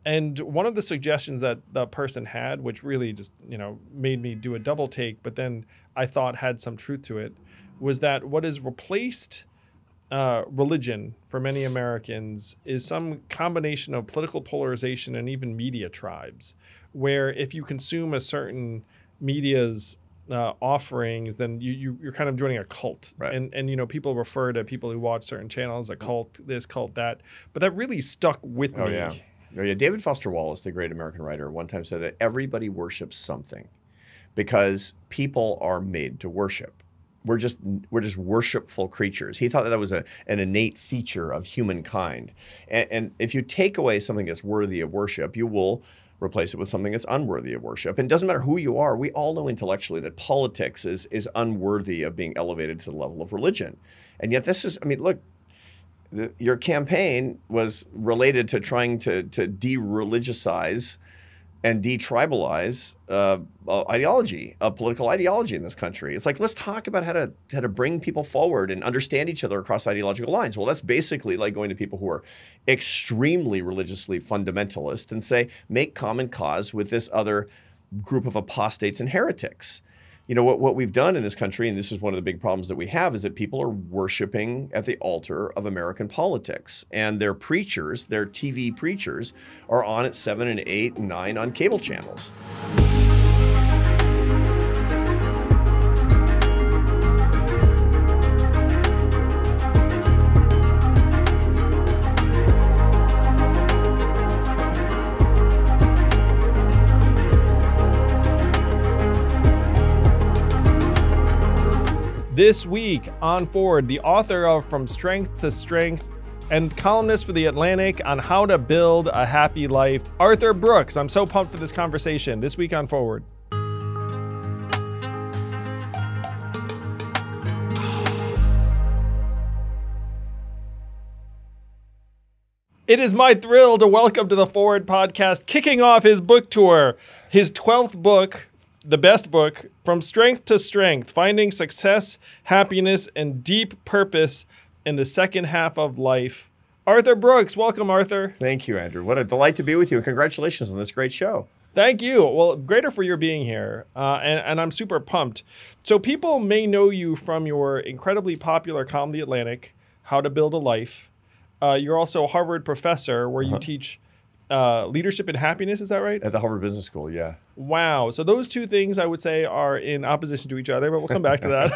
And one of the suggestions that the person had, which really just, made me do a double take, but then I thought had some truth to it, was that what has replaced religion for many Americans is some combination of political polarization and even media tribes, where if you consume a certain media's offerings, then you're kind of joining a cult. Right. And people refer to people who watch certain channels a cult, this, cult, that. But that really stuck with me. Yeah. Oh, yeah. David Foster Wallace, the great American writer, one time said that everybody worships something because people are made to worship. We're just worshipful creatures. He thought that was an innate feature of humankind. And if you take away something that's worthy of worship, you will replace it with something that's unworthy of worship. And it doesn't matter who you are. We all know intellectually that politics is unworthy of being elevated to the level of religion. And yet this is, look, your campaign was related to trying to de-religicize and de-tribalize ideology, political ideology in this country. It's like, let's talk about how to bring people forward and understand each other across ideological lines. Well, that's basically like going to people who are extremely religiously fundamentalist and say, make common cause with this other group of apostates and heretics. What we've done in this country, and this is one of the big problems that we have, is that people are worshiping at the altar of American politics. And their preachers, their TV preachers, are on at 7 and 8 and 9 on cable channels. This week on Forward, the author of From Strength to Strength and columnist for The Atlantic on how to build a happy life, Arthur Brooks. I'm so pumped for this conversation. This week on Forward. It is my thrill to welcome to the Forward podcast, kicking off his book tour, his 12th book, the best book, From Strength to Strength, Finding Success, Happiness, and Deep Purpose in the Second Half of Life. Arthur Brooks. Welcome, Arthur. Thank you, Andrew. What a delight to be with you, and congratulations on this great show. Thank you. Well, greater for your being here, and I'm super pumped. So people may know you from your incredibly popular column, The Atlantic, How to Build a Life. You're also a Harvard professor where you teach leadership and happiness. Is that right? At the Harvard Business School, yeah. Wow. So those two things I would say are in opposition to each other, but we'll come back to that.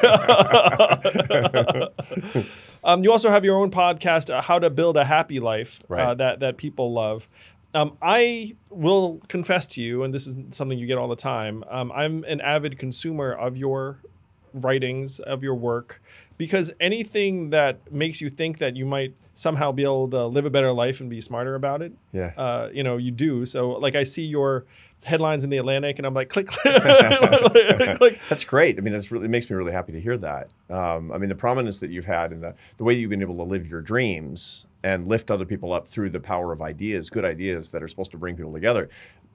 You also have your own podcast, How to Build a Happy Life, right. that people love. I will confess to you, and this is something you get all the time, I'm an avid consumer of your writings, of your work, because anything that makes you think that you might somehow be able to live a better life and be smarter about it, you do. So like I see your headlines in The Atlantic and I'm like, click, click. That's great. It makes me really happy to hear that. The prominence that you've had and the way you've been able to live your dreams and lift other people up through the power of ideas, good ideas that are supposed to bring people together.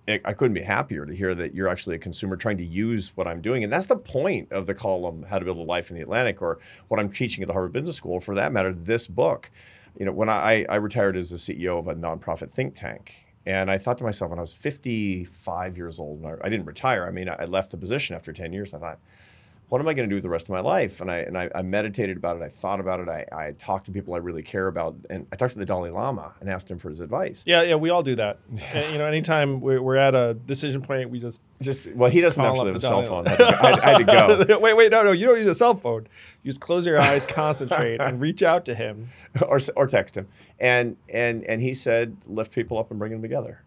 I couldn't be happier to hear that you're actually a consumer trying to use what I'm doing. And that's the point of the column, How to Build a Life in the Atlantic, or what I'm teaching at the Harvard Business School, for that matter, this book. When I retired as the CEO of a nonprofit think tank, and I thought to myself when I was 55 years old, and I didn't retire. I left the position after 10 years. I thought, what am I going to do with the rest of my life? And I meditated about it. I thought about it. I talked to people I really care about. And I talked to the Dalai Lama and asked him for his advice. Yeah, we all do that. And, anytime we're at a decision point, we just well, he doesn't actually have a cell phone. I had to go. Wait, no, you don't use a cell phone. You just close your eyes, concentrate, and reach out to him. or text him. And he said, lift people up and bring them together.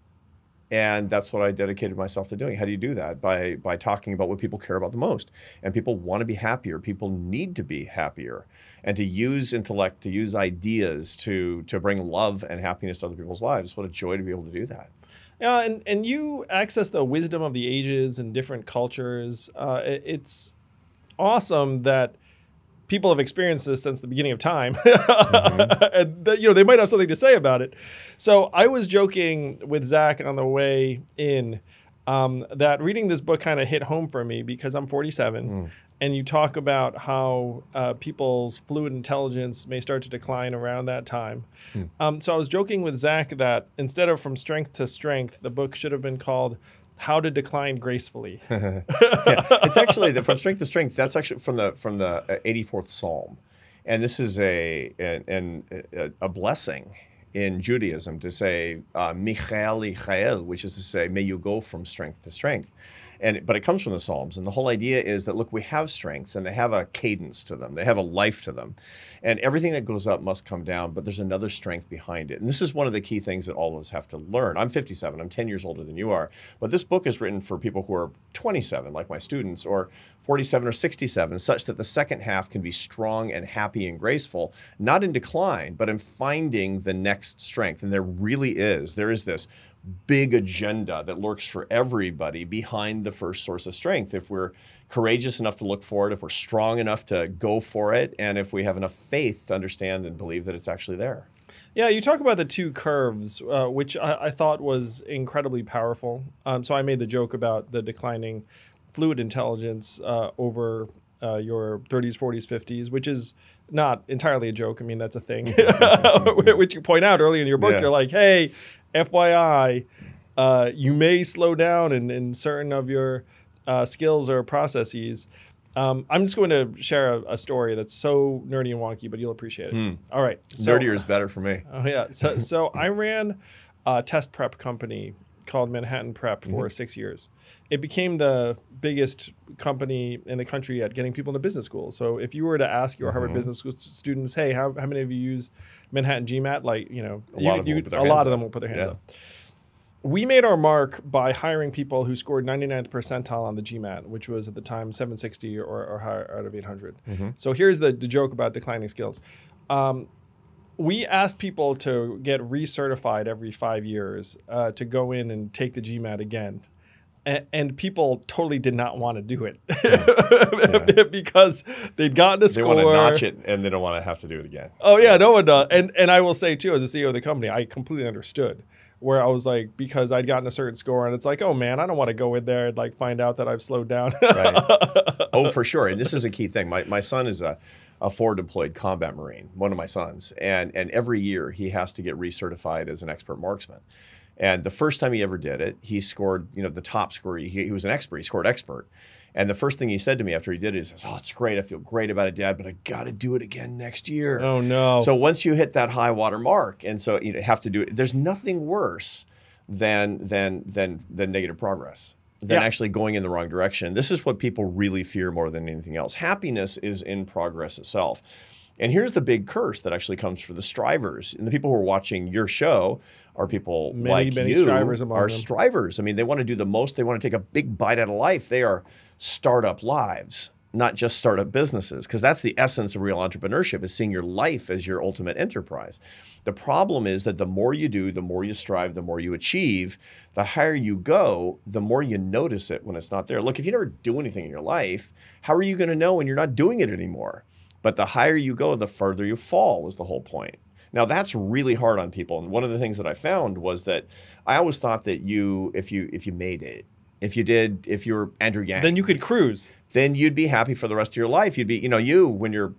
And that's what I dedicated myself to doing. How do you do that? By talking about what people care about the most. And people want to be happier. People need to be happier. And to use intellect, to use ideas to bring love and happiness to other people's lives. What a joy to be able to do that. Yeah, and you access the wisdom of the ages and different cultures. It's awesome that people have experienced this since the beginning of time. And they might have something to say about it. So I was joking with Zach on the way in that reading this book kind of hit home for me because I'm 47. and you talk about how people's fluid intelligence may start to decline around that time. So I was joking with Zach that instead of From Strength to Strength, the book should have been called How to Decline Gracefully. Yeah. It's actually From Strength to Strength. That's actually from the 84th Psalm, and this is a blessing in Judaism to say Michael Ichael, which is to say, may you go from strength to strength. But it comes from the Psalms, and the whole idea is that, look, we have strengths, and they have a cadence to them. They have a life to them. And everything that goes up must come down, but there's another strength behind it. And this is one of the key things that all of us have to learn. I'm 57. I'm 10 years older than you are. But this book is written for people who are 27, like my students, or 47 or 67, such that the second half can be strong and happy and graceful, not in decline, but in finding the next strength. And there really is. There is this big agenda that lurks for everybody behind the first source of strength. If we're courageous enough to look for it, if we're strong enough to go for it, and if we have enough faith to understand and believe that it's actually there. Yeah, you talk about the two curves, which I thought was incredibly powerful. So I made the joke about the declining fluid intelligence over your 30s, 40s, 50s, which is not entirely a joke. I mean, that's a thing, which you point out early in your book. Yeah. You're like, hey, FYI, you may slow down in certain of your skills or processes. I'm just going to share a story that's so nerdy and wonky, but you'll appreciate it. All right. Nerdier is better for me. Oh, yeah. So I ran a test prep company called Manhattan Prep for 6 years. It became the biggest company in the country at getting people into business school. So if you were to ask your Harvard Business School students, hey, how many of you use Manhattan GMAT? Like, you know, a lot of them will put their hands up. We made our mark by hiring people who scored 99th percentile on the GMAT, which was at the time 760 or higher out of 800. So here's the joke about declining skills. We asked people to get recertified every 5 years to go in and take the GMAT again. And people totally did not want to do it because they'd gotten a score. They want to notch it, and they don't want to have to do it again. Oh, yeah, no one does. And I will say, too, as the CEO of the company, I completely understood. Where I was like, because I'd gotten a certain score, and it's like, oh, man, I don't want to go in there and like find out that I've slowed down. Right. Oh, for sure. And this is a key thing. My son is a forward deployed combat Marine, one of my sons. And every year he has to get recertified as an expert marksman. And the first time he ever did it, he scored, the top score. He was an expert. He scored expert. And the first thing he said to me after he did it, he says, oh, it's great. I feel great about it, Dad, but I got to do it again next year. Oh, no. So once you hit that high water mark, and so you have to do it, there's nothing worse than negative progress, than actually going in the wrong direction. This is what people really fear more than anything else. Happiness is in progress itself. And here's the big curse that actually comes for the strivers. And the people who are watching your show are people many strivers among them. Strivers. I mean, they want to do the most. They want to take a big bite out of life. They are startup lives, not just startup businesses, because that's the essence of real entrepreneurship, is seeing your life as your ultimate enterprise. The problem is that the more you do, the more you strive, the more you achieve, the higher you go, the more you notice it when it's not there. Look, if you never do anything in your life, how are you going to know when you're not doing it anymore? But the higher you go, the further you fall is the whole point. Now, that's really hard on people. And one of the things that I found was that I always thought that if you made it, if you were Andrew Yang, then you could cruise. Then you'd be happy for the rest of your life. You'd be, when you're,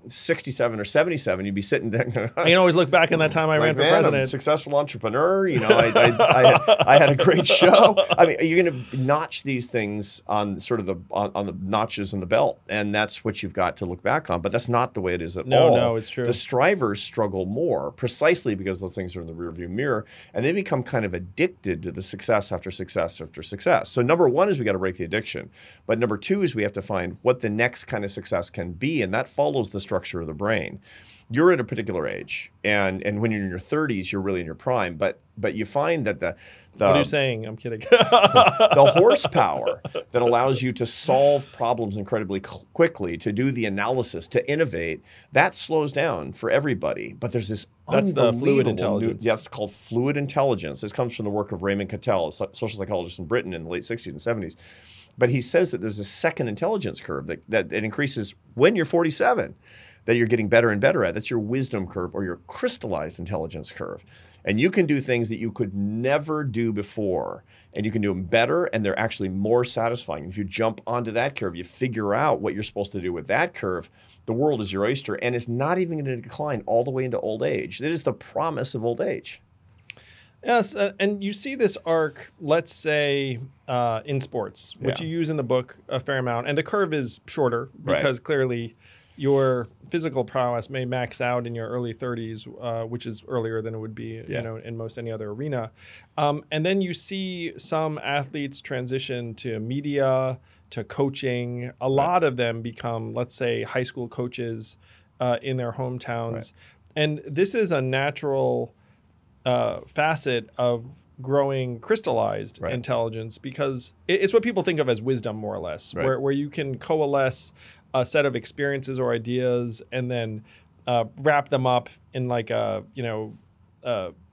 67 or 77, you'd be sitting there. I can always look back in that time I ran for president. I'm a successful entrepreneur. I had a great show. I mean, you're going to notch these things on sort of on the notches in the belt, and that's what you've got to look back on. But that's not the way it is at all. No, it's true. The strivers struggle more precisely because those things are in the rearview mirror, and they become kind of addicted to the success after success after success. So number one is we got to break the addiction, but number two is we have to find what the next kind of success can be, and that follows the structure of the brain. You're at a particular age, and when you're in your 30s, you're really in your prime. But you find that the what are you saying? I'm kidding. The horsepower that allows you to solve problems incredibly quickly, to do the analysis, to innovate, that slows down for everybody. But there's this that's the fluid intelligence. That's called fluid intelligence. This comes from the work of Raymond Cattell, a social psychologist in Britain in the late 60s and 70s. But he says that there's a second intelligence curve that increases when you're 47. That you're getting better and better at. That's your wisdom curve or your crystallized intelligence curve. And you can do things that you could never do before. And you can do them better, and they're actually more satisfying. If you jump onto that curve, you figure out what you're supposed to do with that curve, the world is your oyster, and it's not even going to decline all the way into old age. It is the promise of old age. Yes, and you see this arc, let's say, in sports, which you use in the book a fair amount. And the curve is shorter because clearly your physical prowess may max out in your early 30s, which is earlier than it would be in most any other arena. And then you see some athletes transition to media, to coaching. A lot of them become, let's say, high school coaches in their hometowns. And this is a natural facet of growing crystallized intelligence, because it's what people think of as wisdom, more or less, where you can coalesce a set of experiences or ideas and then wrap them up in like a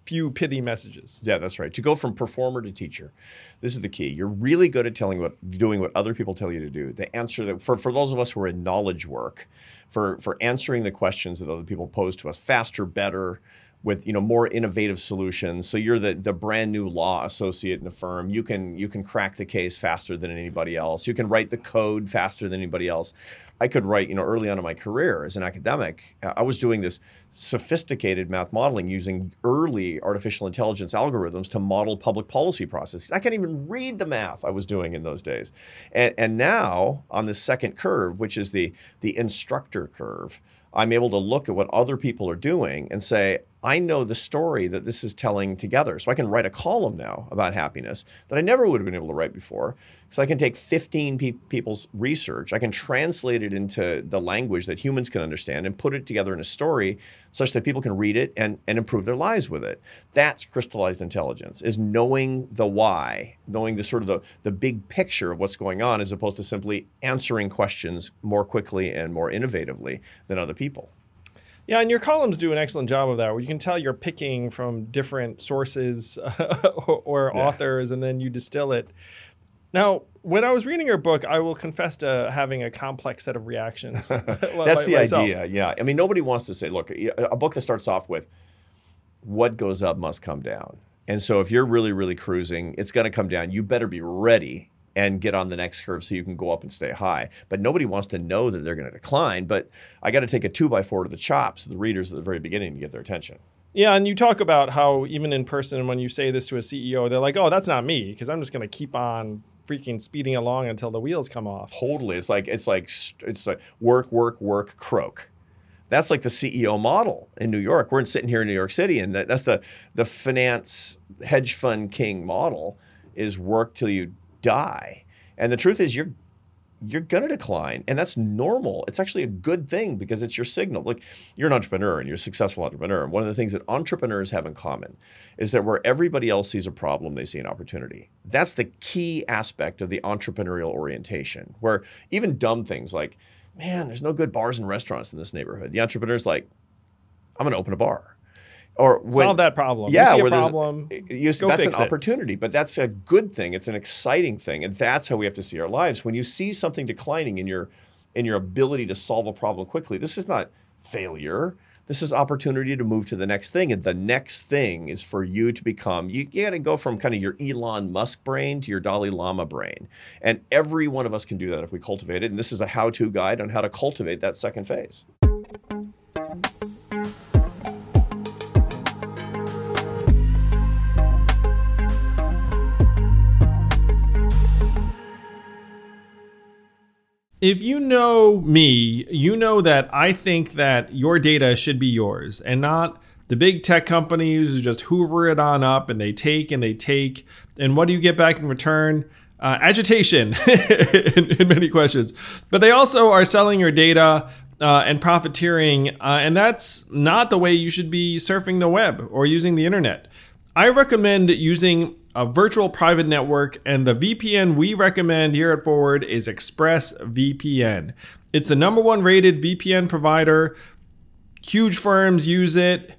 few pithy messages. Yeah, that's right. To go from performer to teacher, this is the key. You're really good at doing what other people tell you to do. The answer that for those of us who are in knowledge work, for answering the questions that other people pose to us faster, better, with more innovative solutions. So you're the brand new law associate in a firm. You can crack the case faster than anybody else. You can write the code faster than anybody else. I could write, early on in my career as an academic, I was doing this sophisticated math modeling using early artificial intelligence algorithms to model public policy processes. I can't even read the math I was doing in those days. And now on the second curve, which is the instructor curve, I'm able to look at what other people are doing and say, I know the story that this is telling together. So I can write a column now about happiness that I never would have been able to write before. So I can take 15 people's research, I can translate it into the language that humans can understand and put it together in a story such that people can read it and improve their lives with it. That's crystallized intelligence, is knowing the why, knowing the sort of the big picture of what's going on, as opposed to simply answering questions more quickly and more innovatively than other people. Yeah, and your columns do an excellent job of that, where you can tell you're picking from different sources or authors, and then you distill it. Now, when I was reading your book, I will confess to having a complex set of reactions. That's the idea, yeah. I mean, nobody wants to say, look, a book that starts off with, what goes up must come down. And so if you're really, really cruising, it's going to come down. You better be ready and get on the next curve so you can go up and stay high. But nobody wants to know that they're going to decline. But I got to take a 2x4 to the chops to the readers at the very beginning to get their attention. Yeah, and you talk about how even in person, when you say this to a CEO, they're like, oh, that's not me, because I'm just going to keep on freaking speeding along until the wheels come off. Totally. It's like work, croak. That's like the CEO model in New York. We're sitting here in New York City, and that's the finance hedge fund king model, is work till you die. And the truth is, you're going to decline, and that's normal. It's actually a good thing, because it's your signal. Look, you're an entrepreneur and you're a successful entrepreneur. And one of the things that entrepreneurs have in common is that where everybody else sees a problem, they see an opportunity. That's the key aspect of the entrepreneurial orientation, where even dumb things like, man, there's no good bars and restaurants in this neighborhood. The entrepreneur's like, I'm going to open a bar. Or solve that problem. Yeah, you see a problem, that's an opportunity, but that's a good thing. It's an exciting thing, and that's how we have to see our lives. When you see something declining in your ability to solve a problem quickly, this is not failure. This is opportunity to move to the next thing, and the next thing is for you to become. You got to go from kind of your Elon Musk brain to your Dalai Lama brain, and every one of us can do that if we cultivate it. And this is a how-to guide on how to cultivate that second phase. If you know me, you know that I think that your data should be yours and not the big tech companies who just hoover it on up and they take and they take. And what do you get back in return? Agitation in many questions. But they also are selling your data and profiteering. And that's not the way you should be surfing the web or using the internet. I recommend using a virtual private network, and the VPN we recommend here at Forward is ExpressVPN. It's the #1 rated VPN provider. Huge firms use it.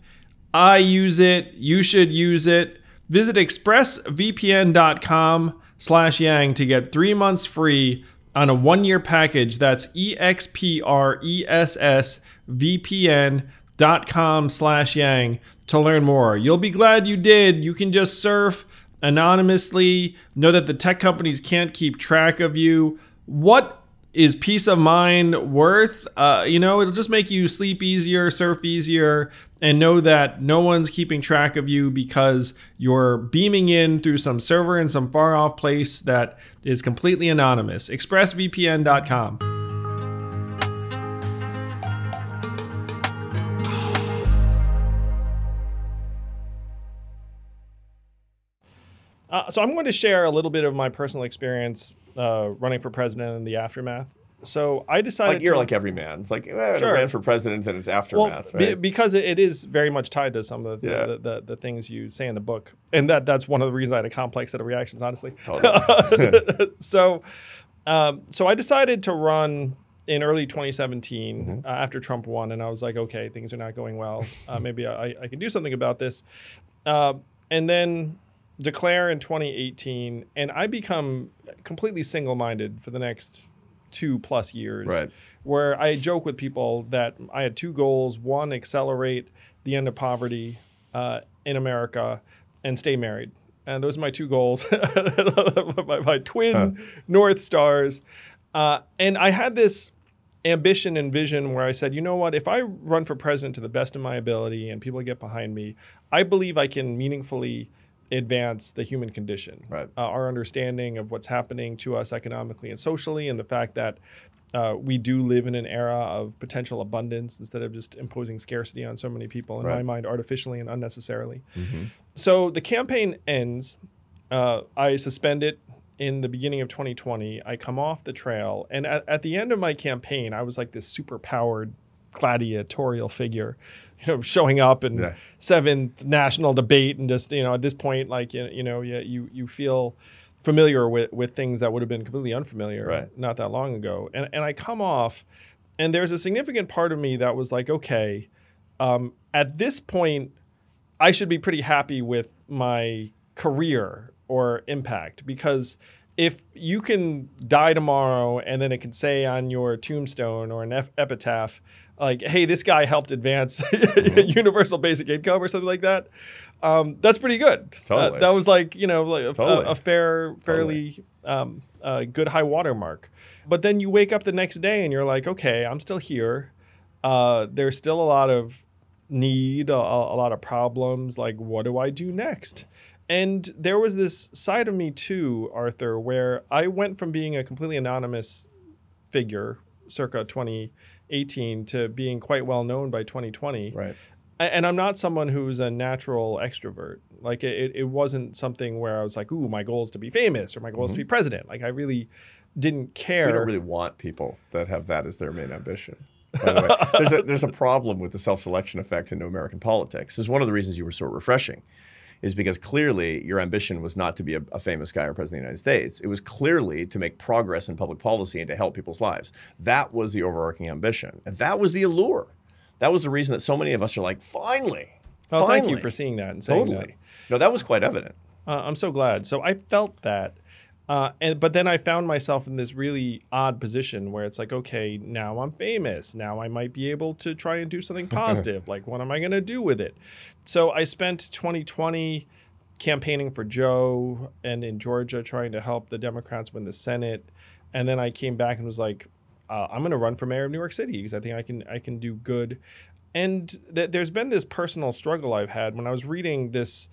I use it. You should use it. Visit expressvpn.com/yang to get 3 months free on a 1-year package. That's EXPRESSVPN.com. surf.com/yang to learn more. You'll be glad you did. You can just surf anonymously. Know that the tech companies can't keep track of you. What is peace of mind worth? It'll just make you sleep easier, surf easier, and know that no one's keeping track of you because you're beaming in through some server in some far off place that is completely anonymous. ExpressVPN.com. So I'm going to share a little bit of my personal experience running for president and the aftermath. So I decided you're like every man. It's like, I ran for president and it's aftermath, right? Because it is very much tied to some of the things you say in the book. And that's one of the reasons I had a complex set of reactions, honestly. Totally. So I decided to run in early 2017 after Trump won. And I was like, okay, things are not going well. Maybe I can do something about this. And then declare in 2018. And I become completely single-minded for the next 2+ years, right, where I joke with people that I had two goals: one, accelerate the end of poverty in America, and stay married. And those are my two goals, my twin North Stars. And I had this ambition and vision where I said, you know what, if I run for president to the best of my ability and people get behind me, I believe I can meaningfully advance the human condition, right. Our understanding of what's happening to us economically and socially, and the fact that we do live in an era of potential abundance instead of just imposing scarcity on so many people, in my mind, artificially and unnecessarily. So the campaign ends. I suspend it in the beginning of 2020. I come off the trail. And at the end of my campaign, I was like this super powered gladiatorial figure, showing up in seventh national debate, and just, at this point, like, you feel familiar with things that would have been completely unfamiliar not that long ago. And I come off, and there's a significant part of me that was like, okay, at this point, I should be pretty happy with my career or impact, because if you can die tomorrow and then it can say on your tombstone or an epitaph, like, hey, this guy helped advance universal basic income or something like that, that's pretty good. Totally. That was like, a fairly good high watermark. But then you wake up the next day and you're like, okay, I'm still here. There's still a lot of need, a lot of problems. Like, what do I do next? And there was this side of me too, Arthur, where I went from being a completely anonymous figure circa 2018 to being quite well known by 2020. Right. And I'm not someone who's a natural extrovert. Like, it wasn't something where I was like, ooh, my goal is to be famous or my goal is to be president. Like, I really didn't care. We don't really want people that have that as their main ambition. By the way, there's a problem with the self-selection effect into American politics. It's one of the reasons you were so refreshing, is because clearly your ambition was not to be a famous guy or president of the United States. It was clearly to make progress in public policy and to help people's lives. That was the overarching ambition. And that was the allure. That was the reason that so many of us are like, finally. Thank you for seeing that and saying that. No, that was quite evident. I'm so glad. So I felt that. But then I found myself in this really odd position where it's like, okay, now I'm famous. Now I might be able to try and do something positive. Like, what am I going to do with it? So I spent 2020 campaigning for Joe and in Georgia trying to help the Democrats win the Senate. And then I came back and was like, I'm going to run for mayor of New York City because I think I can do good. And there's been this personal struggle I've had when I was reading this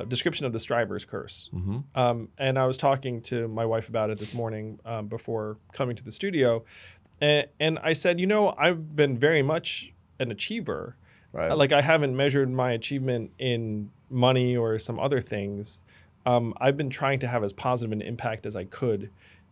description of the Striver's curse. And I was talking to my wife about it this morning before coming to the studio. And I said, I've been very much an achiever. Right. Like, I haven't measured my achievement in money or some other things. I've been trying to have as positive an impact as I could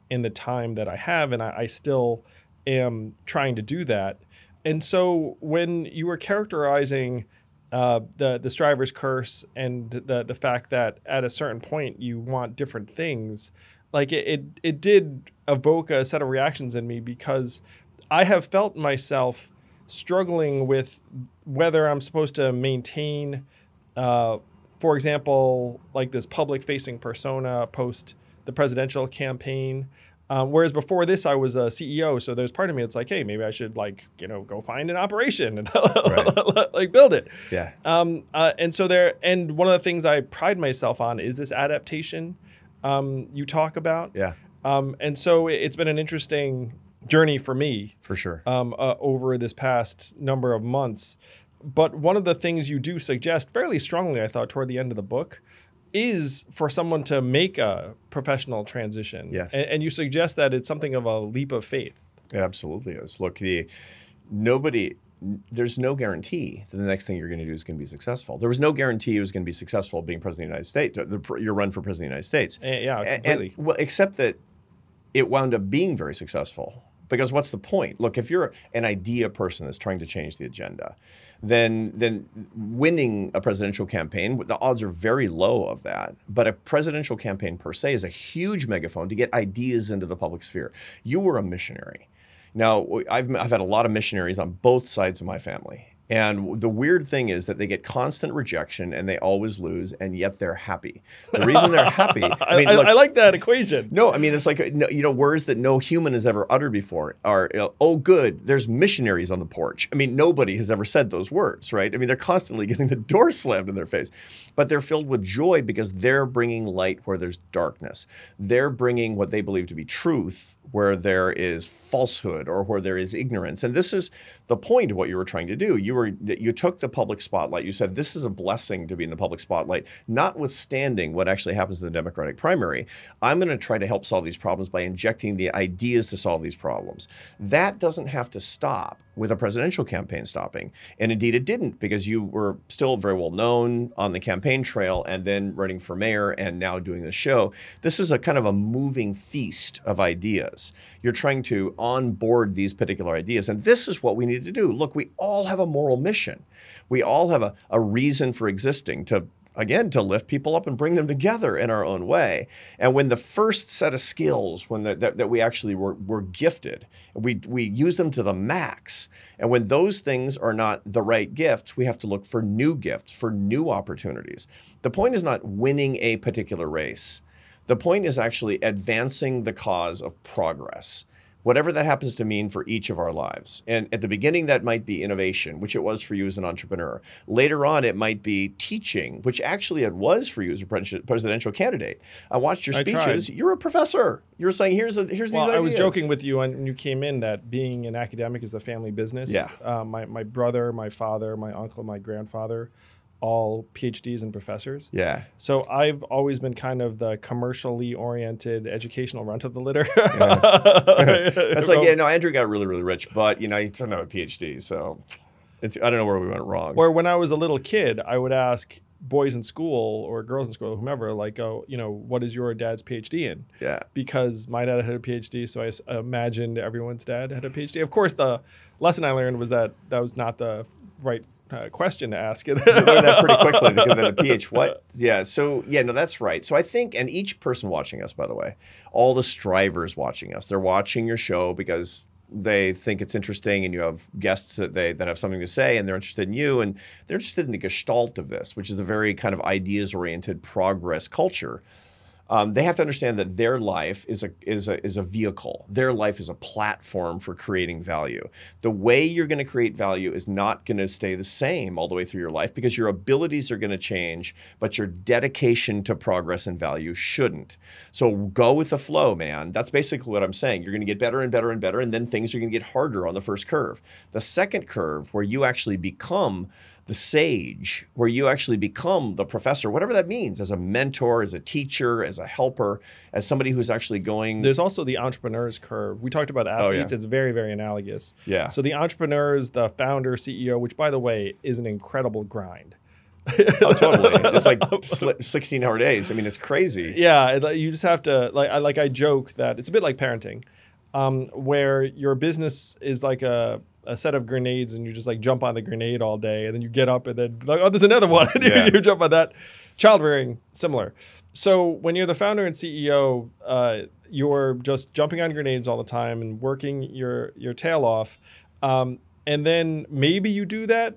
in the time that I have. And I still am trying to do that. And so when you were characterizing the Striver's curse and the fact that at a certain point you want different things, like it did evoke a set of reactions in me, because I have felt myself struggling with whether I'm supposed to maintain, for example, like this public facing persona post the presidential campaign, Whereas before this, I was a CEO. So there's part of me that's like, hey, maybe I should go find an operation and like build it. Yeah. And one of the things I pride myself on is this adaptation you talk about. Yeah. And so it's been an interesting journey for me. For sure. Over this past number of months. But one of the things you do suggest fairly strongly, I thought, toward the end of the book, is for someone to make a professional transition. Yes. And you suggest that it's something of a leap of faith. It absolutely is. Look, there's no guarantee that the next thing you're going to do is going to be successful. There was no guarantee it was going to be successful being president of the United States, your run for president of the United States. Yeah, completely. Well, except that it wound up being very successful. Because what's the point? Look, if you're an idea person that's trying to change the agenda, then winning a presidential campaign, the odds are very low of that. But a presidential campaign per se is a huge megaphone to get ideas into the public sphere. You were a missionary. Now, I've had a lot of missionaries on both sides of my family. And the weird thing is that they get constant rejection and they always lose, and yet they're happy. The reason they're happy, I like that equation. No, I mean, it's like, words that no human has ever uttered before are, oh, good, there's missionaries on the porch. I mean, nobody has ever said those words, right? I mean, they're constantly getting the door slammed in their face. But they're filled with joy because they're bringing light where there's darkness. They're bringing what they believe to be truth where there is falsehood or where there is ignorance. And this is the point of what you were trying to do. You took the public spotlight. You said, this is a blessing to be in the public spotlight, notwithstanding what actually happens in the Democratic primary. I'm going to try to help solve these problems by injecting the ideas to solve these problems. That doesn't have to stop with a presidential campaign stopping. And indeed it didn't, because you were still very well known on the campaign trail and then running for mayor and now doing the show. This is a kind of a moving feast of ideas. You're trying to onboard these particular ideas. And this is what we need to do. Look, we all have a moral mission. We all have a reason for existing to lift people up and bring them together in our own way. And when the first set of skills, that we actually were gifted, we use them to the max. And when those things are not the right gifts, we have to look for new gifts, for new opportunities. The point is not winning a particular race. The point is actually advancing the cause of progress, whatever that happens to mean for each of our lives. And at the beginning, that might be innovation, which it was for you as an entrepreneur. Later on, it might be teaching, which actually it was for you as a presidential candidate. I watched your speeches. You're a professor. You were saying, here's these ideas. I was joking with you when you came in that being an academic is a family business. Yeah. My brother, my father, my uncle, my grandfather, all PhDs and professors. Yeah. So I've always been kind of the commercially oriented educational runt of the litter. Yeah. That's like, Andrew got really, really rich, but, he doesn't have a PhD. So I don't know where we went wrong. Or when I was a little kid, I would ask boys in school or girls in school, whomever, like, what is your dad's PhD in? Yeah. Because my dad had a PhD, so I imagined everyone's dad had a PhD. Of course, the lesson I learned was that was not the right question to ask it. You learned that pretty quickly because then a PH what? Yeah. So that's right. So I think, and each person watching us, by the way, all the strivers watching us, they're watching your show because they think it's interesting and you have guests that have something to say and they're interested in you and they're interested in the gestalt of this, which is a very kind of ideas-oriented progress culture. They have to understand that their life is a vehicle. Their life is a platform for creating value. The way you're going to create value is not going to stay the same all the way through your life because your abilities are going to change, but your dedication to progress and value shouldn't. So go with the flow, man. That's basically what I'm saying. You're going to get better and better and better, and then things are going to get harder on the first curve. The second curve, where you actually become the sage, where you actually become the professor, whatever that means, as a mentor, as a teacher, as a helper, as somebody who's actually going. There's also the entrepreneur's curve. We talked about athletes. It's very, very analogous. Yeah. So the entrepreneurs, the founder, CEO, which, by the way, is an incredible grind. Oh, totally. It's like 16-hour days. I mean, it's crazy. Yeah. You just have to, I joke that it's a bit like parenting, where your business is like a set of grenades and you just like jump on the grenade all day and then you get up and then like, oh, there's another one. Yeah. You jump on that. Child rearing, similar. So when you're the founder and CEO, you're just jumping on grenades all the time and working your tail off. And then maybe you do that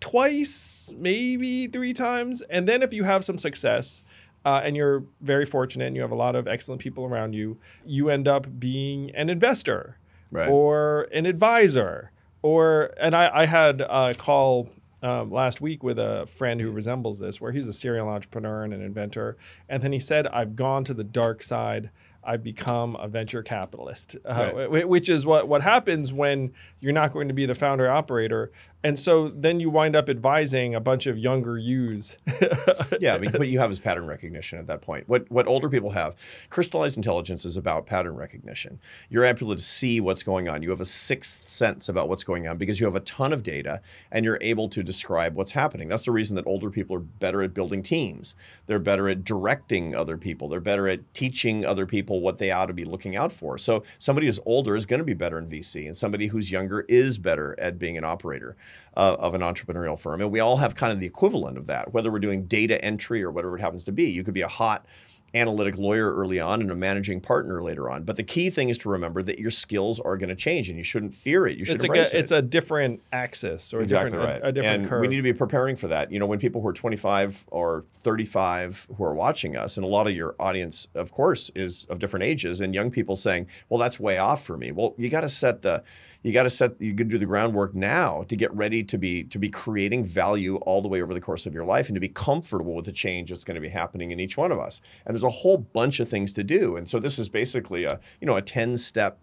twice, maybe 3 times. And then if you have some success, and you're very fortunate and you have a lot of excellent people around you, you end up being an investor Right. or an advisor. And I had a call last week with a friend who resembles this, where he's a serial entrepreneur and an inventor. And then he said, I've gone to the dark side. I've become a venture capitalist, Right. which is what happens when you're not going to be the founder operator. And so then you wind up advising a bunch of younger yous. Yeah, I mean, what you have is pattern recognition at that point. What older people have, crystallized intelligence is about pattern recognition. You're able to see what's going on. You have a sixth sense about what's going on because you have a ton of data and you're able to describe what's happening. That's the reason that older people are better at building teams. They're better at directing other people. They're better at teaching other people what they ought to be looking out for. So somebody who's older is going to be better in VC, and somebody who's younger is better at being an operator of an entrepreneurial firm. And we all have kind of the equivalent of that, whether we're doing data entry or whatever it happens to be. You could be a hot analytic lawyer early on and a managing partner later on. But the key thing is to remember that your skills are going to change, and you shouldn't fear it. You should embrace it. It's a different axis or Exactly right. a different and curve. we need to be preparing for that. You know, when people who are 25 or 35 who are watching us, and a lot of your audience, of course, is of different ages, and young people saying, well, that's way off for me. Well, you got to do the groundwork now to get ready to be creating value all the way over the course of your life and to be comfortable with the change that's going to be happening in each one of us. And there's a whole bunch of things to do. And so this is basically a 10-step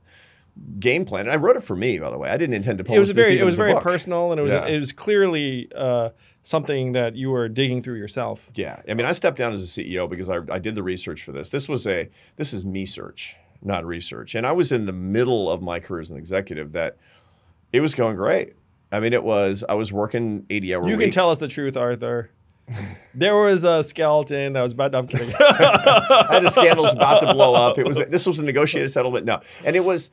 game plan. And I wrote it for me, by the way. I didn't intend to publish this. It was very book. personal, and it was clearly something that you were digging through yourself. Yeah. I mean, I stepped down as a CEO because I did the research for this. This is me search, not research. And I was in the middle of my career as an executive that it was going great. I mean, I was working 80-hour weeks. You can tell us the truth, Arthur. There was a skeleton that was about. No, I'm kidding. I had a scandal was about to blow up. This was a negotiated settlement. No, and it was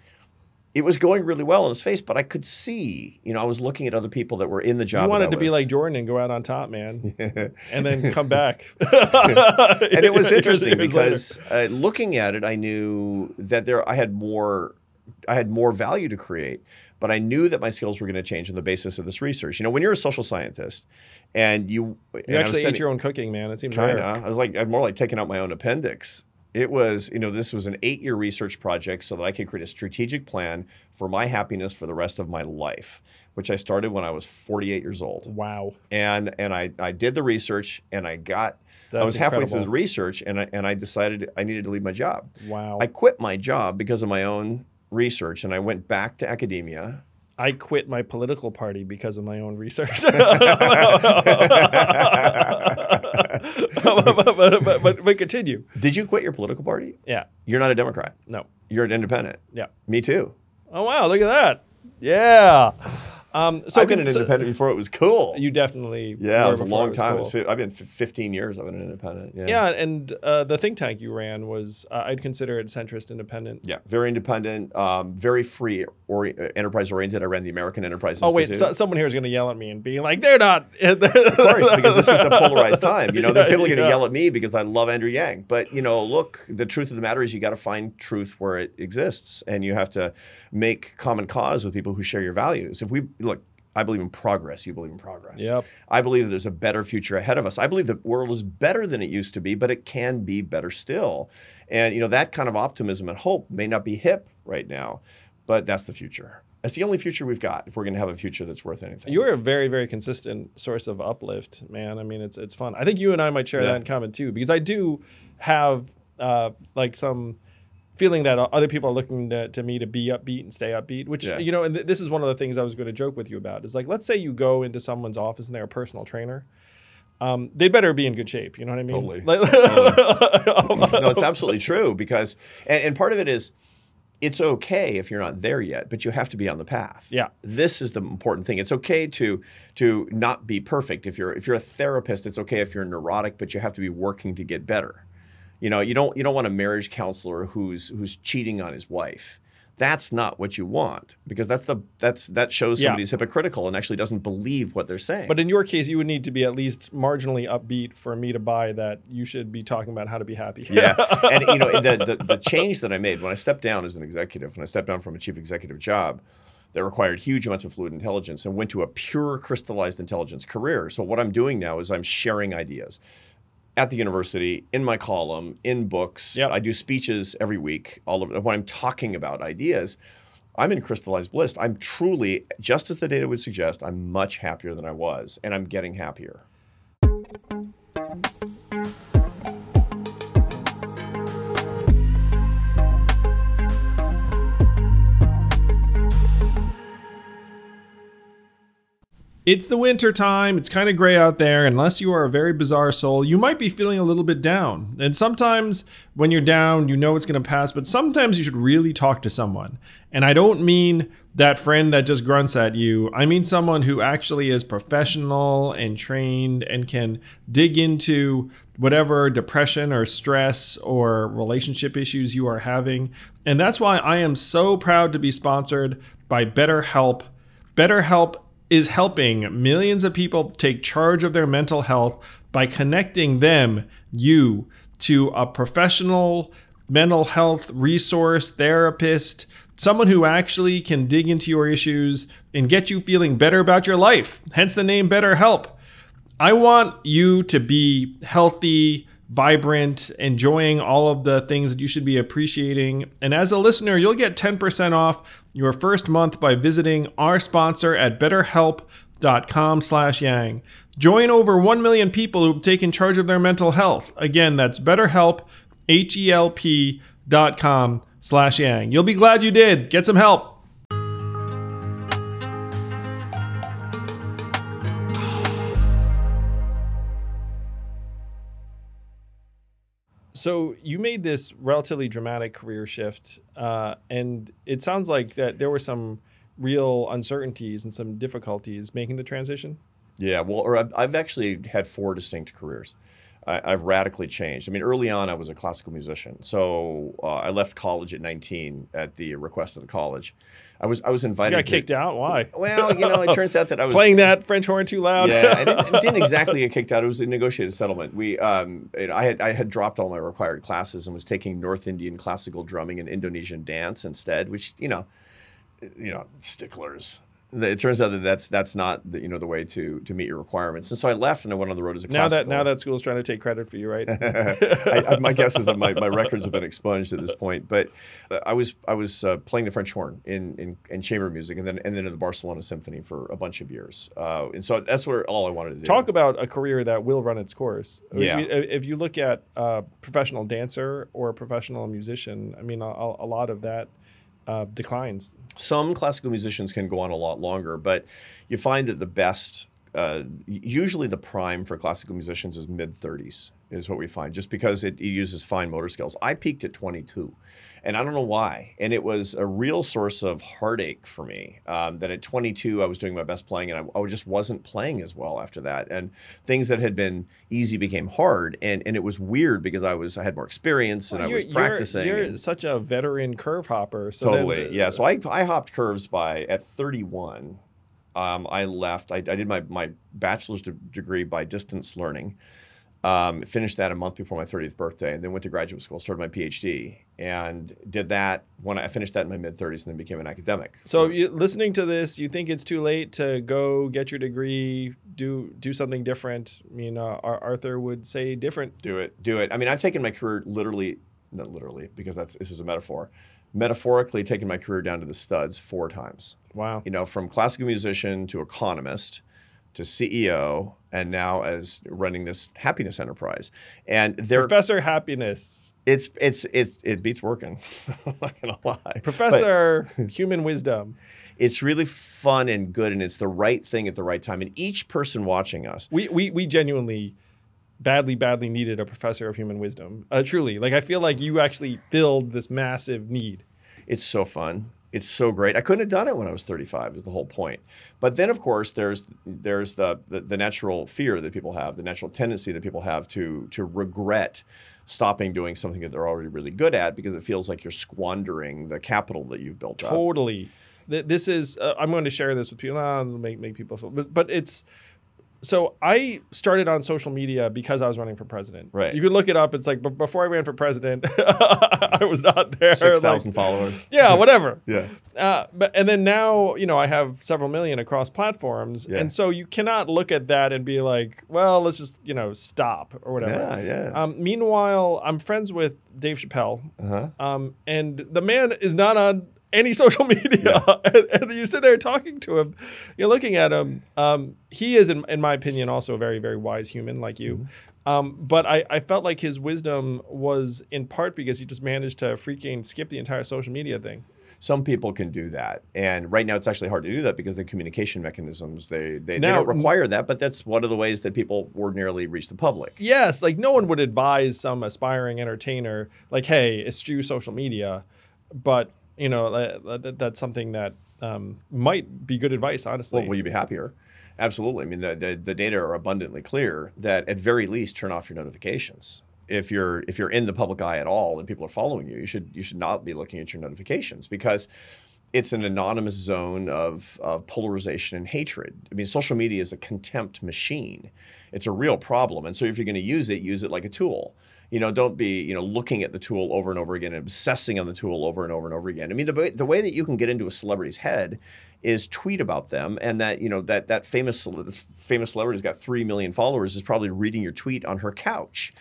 going really well in his face, but I could see, I was looking at other people that were in the job. You wanted to be like Jordan and go out on top, man, and then come back. And it was interesting because looking at it, I knew that I had more value to create, but I knew that my skills were going to change on the basis of this research. When you're a social scientist and you actually ate your own cooking, man. It seems kinda. rare. I was more like taking out my own appendix. It was, this was an 8-year research project so that I could create a strategic plan for my happiness for the rest of my life, which I started when I was 48 years old. Wow. And I did the research, and I was halfway through the research, and I decided I needed to leave my job. Wow. I quit my job because of my own research, and I went back to academia. I quit my political party because of my own research. but continue. Did you quit your political party? Yeah. You're not a Democrat. No. You're an independent. Yeah. Me too. Oh, wow. Look at that. Yeah. So I've been an independent before it was cool. You definitely Yeah, it was a long it was time. cool. I've been 15 years. I've been an independent. Yeah, and the think tank you ran was, I'd consider it centrist independent. Yeah, very independent, very free, enterprise oriented. I ran the American Enterprise Oh, Institute. wait, someone here is going to yell at me and be like, they're not. Of course, because this is a polarized time. There are people going to yell at me because I love Andrew Yang. But, look, the truth of the matter is you got to find truth where it exists. And you have to make common cause with people who share your values. I believe in progress. You believe in progress. Yep. I believe there's a better future ahead of us. I believe the world is better than it used to be, but it can be better still. And, that kind of optimism and hope may not be hip right now, but that's the future. That's the only future we've got if we're going to have a future that's worth anything. You're a very, very consistent source of uplift, man. I mean, it's fun. I think you and I might share that in common too, because I do have some feeling that other people are looking to me to be upbeat and stay upbeat, which, and this is one of the things I was going to joke with you about is let's say you go into someone's office and they're a personal trainer. They better be in good shape. You know what I mean? Totally. No, it's absolutely true because, and part of it is, it's okay if you're not there yet, but you have to be on the path. Yeah. This is the important thing. It's okay to not be perfect. If you're a therapist, it's okay if you're neurotic, but you have to be working to get better. You don't want a marriage counselor who's cheating on his wife. That's not what you want because that shows somebody's hypocritical and actually doesn't believe what they're saying. But in your case, you would need to be at least marginally upbeat for me to buy that you should be talking about how to be happy. Yeah, and the change that I made when I stepped down as an executive, when I stepped down from a chief executive job, that required huge amounts of fluid intelligence and went to a pure crystallized intelligence career. So what I'm doing now is I'm sharing ideas. at the university, in my column, in books. Yep. I do speeches every week. All of when I'm talking about ideas, I'm in crystallized bliss. I'm truly, just as the data would suggest, I'm much happier than I was, and I'm getting happier. It's the winter time. It's kind of gray out there. Unless you are a very bizarre soul, you might be feeling a little bit down. And sometimes when you're down, you know it's going to pass, but sometimes you should really talk to someone. And I don't mean that friend that just grunts at you. I mean someone who actually is professional and trained and can dig into whatever depression or stress or relationship issues you are having. And that's why I am so proud to be sponsored by BetterHelp. BetterHelp is helping millions of people take charge of their mental health by connecting you, to a professional mental health resource therapist, someone who actually can dig into your issues and get you feeling better about your life. Hence the name BetterHelp. I want you to be healthy, vibrant, enjoying all of the things that you should be appreciating. And as a listener, you'll get 10% off your first month by visiting our sponsor at betterhelp.com/yang. Join over 1 million people who've taken charge of their mental health. Again, that's BetterHelp, HELP.com/yang. You'll be glad you did. Get some help. So you made this relatively dramatic career shift, and it sounds like that there were some real uncertainties and some difficulties making the transition. Yeah, well, I've actually had 4 distinct careers. I've radically changed. I mean, early on, I was a classical musician. So I left college at 19 at the request of the college. I was invited. You got kicked out? Why? Well, it turns out that I was playing that French horn too loud. Yeah, I didn't exactly get kicked out. It was a negotiated settlement. I had dropped all my required classes and was taking North Indian classical drumming and Indonesian dance instead, which sticklers. It turns out that that's not the way to meet your requirements. And so I left and I went on the road as a classical. Now that school's trying to take credit for you, right? My guess is that my records have been expunged at this point. But I was playing the French horn in chamber music and then in the Barcelona Symphony for a bunch of years. And so that's all I wanted to do. Talk about a career that will run its course. Yeah. If you look at a professional dancer or a professional musician, I mean, a lot of that declines. Some classical musicians can go on a lot longer, but you find that the best, usually the prime for classical musicians is mid-30s, is what we find, just because it uses fine motor skills. I peaked at 22, and I don't know why. And it was a real source of heartache for me that at 22 I was doing my best playing, and I just wasn't playing as well after that. And things that had been easy became hard, and it was weird because I had more experience and I was practicing. You're such a veteran curve hopper. So totally, yeah. So I hopped curves at 31. I left. I did my bachelor's degree by distance learning. Finished that a month before my 30th birthday, and then went to graduate school, started my PhD, and did that when I finished that in my mid-30s, and then became an academic. So listening to this, you think it's too late to go get your degree, do something different? I mean, Arthur would say different. Do it. I mean, I've taken my career not literally, because this is a metaphor. Metaphorically taken my career down to the studs 4 times. Wow. From classical musician to economist to CEO, and now as running this happiness enterprise. And Professor Happiness. It beats working. I'm not gonna lie. Professor Human Wisdom. It's really fun and good, and it's the right thing at the right time. And each person watching us, we genuinely badly needed a professor of human wisdom. Truly, I feel like you actually filled this massive need. It's so fun. It's so great. I couldn't have done it when I was 35 is the whole point. But then, of course, there's the natural fear that people have, the natural tendency that people have to regret stopping doing something that they're already really good at because it feels like you're squandering the capital that you've built up. Totally. This is, I'm going to share this with people, make people feel, but it's, So I started on social media because I was running for president. Right. You can look it up. It's like, but before I ran for president, I was not there. 6,000 followers. Yeah, whatever. Yeah. And then now, I have several million across platforms. Yeah. And so you cannot look at that and be like, well, let's just, stop or whatever. Yeah. Meanwhile, I'm friends with Dave Chappelle. Uh-huh. And the man is not on any social media. And you sit there talking to him, you're looking at him. He is, in my opinion, also a very, very wise human like you. But I felt like his wisdom was in part because he just managed to freaking skip the entire social media thing. Some people can do that. And right now it's actually hard to do that because the communication mechanisms, they don't require that, but that's one of the ways that people ordinarily reach the public. Yes, like no one would advise some aspiring entertainer, like, hey, eschew social media. But, that's something that might be good advice, honestly. Well, will you be happier? Absolutely. I mean, the data are abundantly clear that at very least turn off your notifications. If you're in the public eye at all and people are following you, you should not be looking at your notifications because it's an anonymous zone of polarization and hatred. I mean, social media is a contempt machine. It's a real problem. And so if you're going to use it like a tool. Don't be, looking at the tool over and over again and obsessing on the tool over and over and over again. I mean, the way that you can get into a celebrity's head is tweet about them, and that that famous celebrity's got 3 million followers is probably reading your tweet on her couch.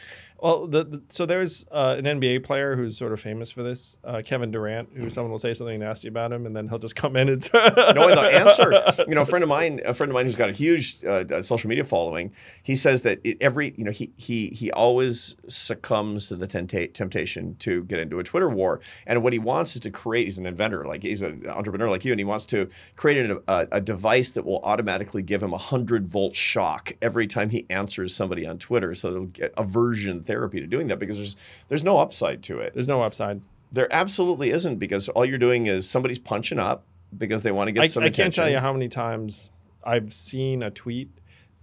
Well, so there's an NBA player who's sort of famous for this, Kevin Durant, who someone will say something nasty about him, and then he'll just come in and no, the answer. A friend of mine who's got a huge social media following, he says that he always succumbs to the temptation to get into a Twitter war, and what he wants is to create. He's an inventor, like he's an entrepreneur like you, and he wants to create a device that will automatically give him 100-volt shock every time he answers somebody on Twitter, so it'll get aversion therapy to doing that because there's no upside to it. There's no upside. There absolutely isn't because all you're doing is somebody's punching up because they want to get some attention. I can't tell you how many times I've seen a tweet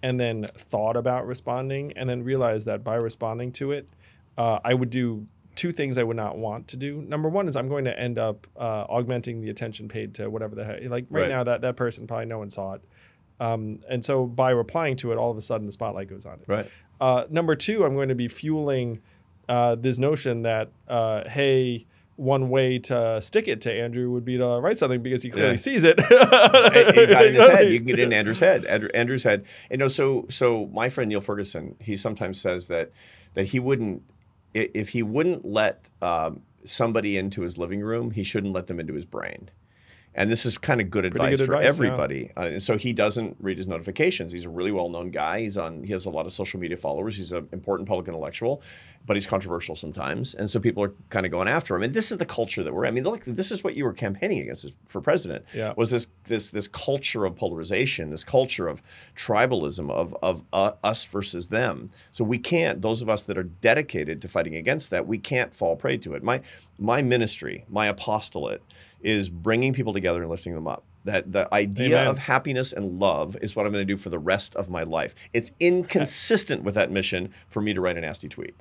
and then thought about responding and then realized that by responding to it, I would do two things I would not want to do. Number one is I'm going to end up augmenting the attention paid to whatever the heck. Like right now, that person, probably no one saw it. And so by replying to it, all of a sudden the spotlight goes on it. Right. Number two, I'm going to be fueling this notion that, hey, one way to stick it to Andrew would be to write something because he clearly sees it. He got in his head. You can get in Andrew's head. Andrew's head. So my friend Neil Ferguson, he sometimes says that he wouldn't, if he wouldn't let somebody into his living room, he shouldn't let them into his brain. And this is kind of good advice for everybody. Yeah. So he doesn't read his notifications. He's a really well-known guy. He has a lot of social media followers. He's an important public intellectual, but he's controversial sometimes. And so people are kind of going after him. And this is the culture that we're in. I mean, look, this is what you were campaigning against for president. Yeah. Was this culture of polarization, this culture of tribalism, of us versus them. So we can't, those of us that are dedicated to fighting against that, we can't fall prey to it. My ministry, my apostolate, is bringing people together and lifting them up. That the idea of happiness and love is what I'm going to do for the rest of my life. It's inconsistent with that mission for me to write a nasty tweet.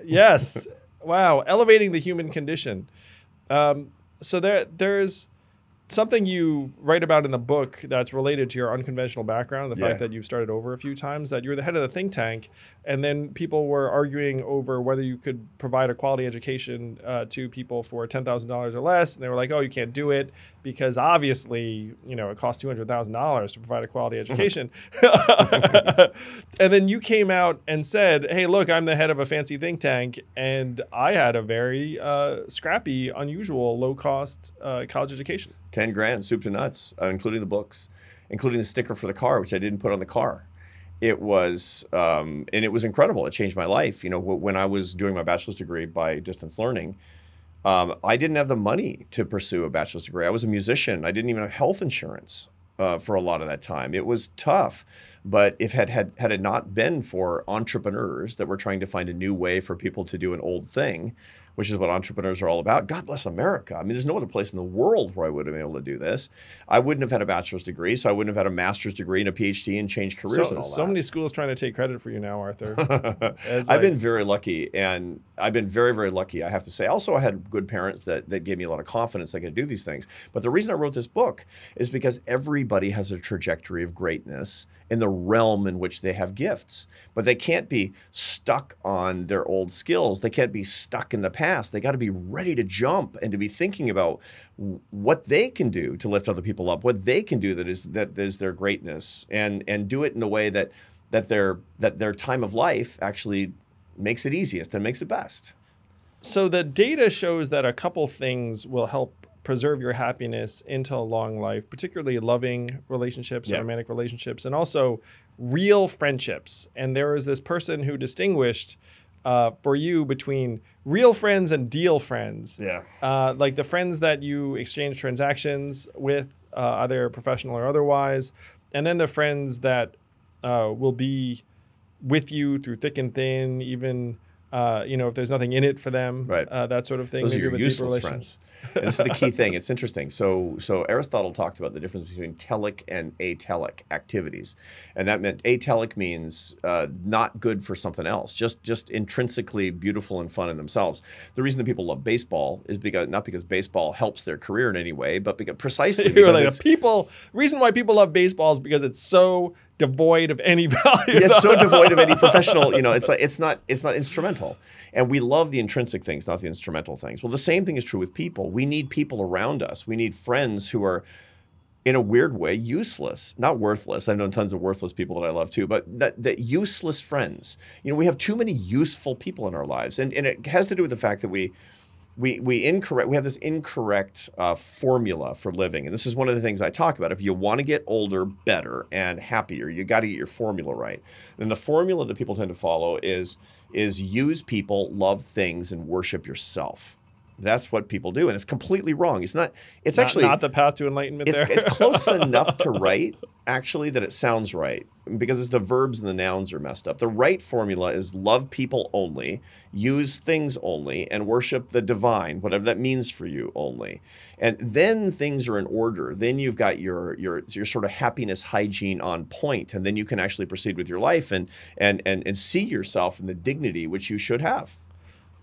Yes. Wow. Elevating the human condition. So there's something you write about in the book that's related to your unconventional background, the fact that you've started over a few times, that you're the head of the think tank, and then people were arguing over whether you could provide a quality education to people for $10,000 or less, and they were like, oh, you can't do it because obviously, it costs $200,000 to provide a quality education. And then you came out and said, hey, look, I'm the head of a fancy think tank, and I had a very scrappy, unusual, low-cost college education. 10 grand, soup to nuts, including the books, including the sticker for the car, which I didn't put on the car. It was, and it was incredible. It changed my life. When I was doing my bachelor's degree by distance learning, I didn't have the money to pursue a bachelor's degree. I was a musician. I didn't even have health insurance for a lot of that time. It was tough. But if had it not been for entrepreneurs that were trying to find a new way for people to do an old thing, which is what entrepreneurs are all about. God bless America. I mean, there's no other place in the world where I would have been able to do this. I wouldn't have had a bachelor's degree, so I wouldn't have had a master's degree and a PhD and change careers and all that. So many schools trying to take credit for you now, Arthur. I've been very lucky, and I've been very, very lucky, I have to say. Also, I had good parents that gave me a lot of confidence I could do these things. But the reason I wrote this book is because everybody has a trajectory of greatness in the realm in which they have gifts. But they can't be stuck on their old skills. They can't be stuck in the past. They got to be ready to jump and to be thinking about what they can do to lift other people up, what they can do that is their greatness, and do it in a way that their time of life actually makes it easiest and makes it best. So the data shows that a couple things will help preserve your happiness into a long life, particularly loving relationships, romantic relationships, and also real friendships. And there was this person who distinguished for you between real friends and deal friends. Like the friends that you exchange transactions with, either professional or otherwise, and then the friends that will be with you through thick and thin, even if there's nothing in it for them, that sort of thing. Those are maybe your useless friends. And this is the key thing. It's interesting. So Aristotle talked about the difference between telic and atelic activities. And that meant atelic means not good for something else, just intrinsically beautiful and fun in themselves. The reason that people love baseball is not because baseball helps their career in any way, but because reason why people love baseball is because it's so devoid of any value. Yes, so devoid of any professional, it's not instrumental. And we love the intrinsic things, not the instrumental things. Well, the same thing is true with people. We need people around us. We need friends who are, in a weird way, useless, not worthless. I've known tons of worthless people that I love too, but that useless friends. We have too many useful people in our lives. And it has to do with the fact that we have this incorrect formula for living. And this is one of the things I talk about. If you want to get older, better, and happier, you got to get your formula right. And the formula that people tend to follow is use people, love things, and worship yourself. That's what people do, and it's completely wrong. It's actually not the path to enlightenment. It's close enough to right, actually, that it sounds right, because it's the verbs and the nouns are messed up. The right formula is love people only, use things only, and worship the divine, whatever that means for you, only. And then things are in order. Then you've got your sort of happiness hygiene on point, and then you can actually proceed with your life and see yourself in the dignity which you should have.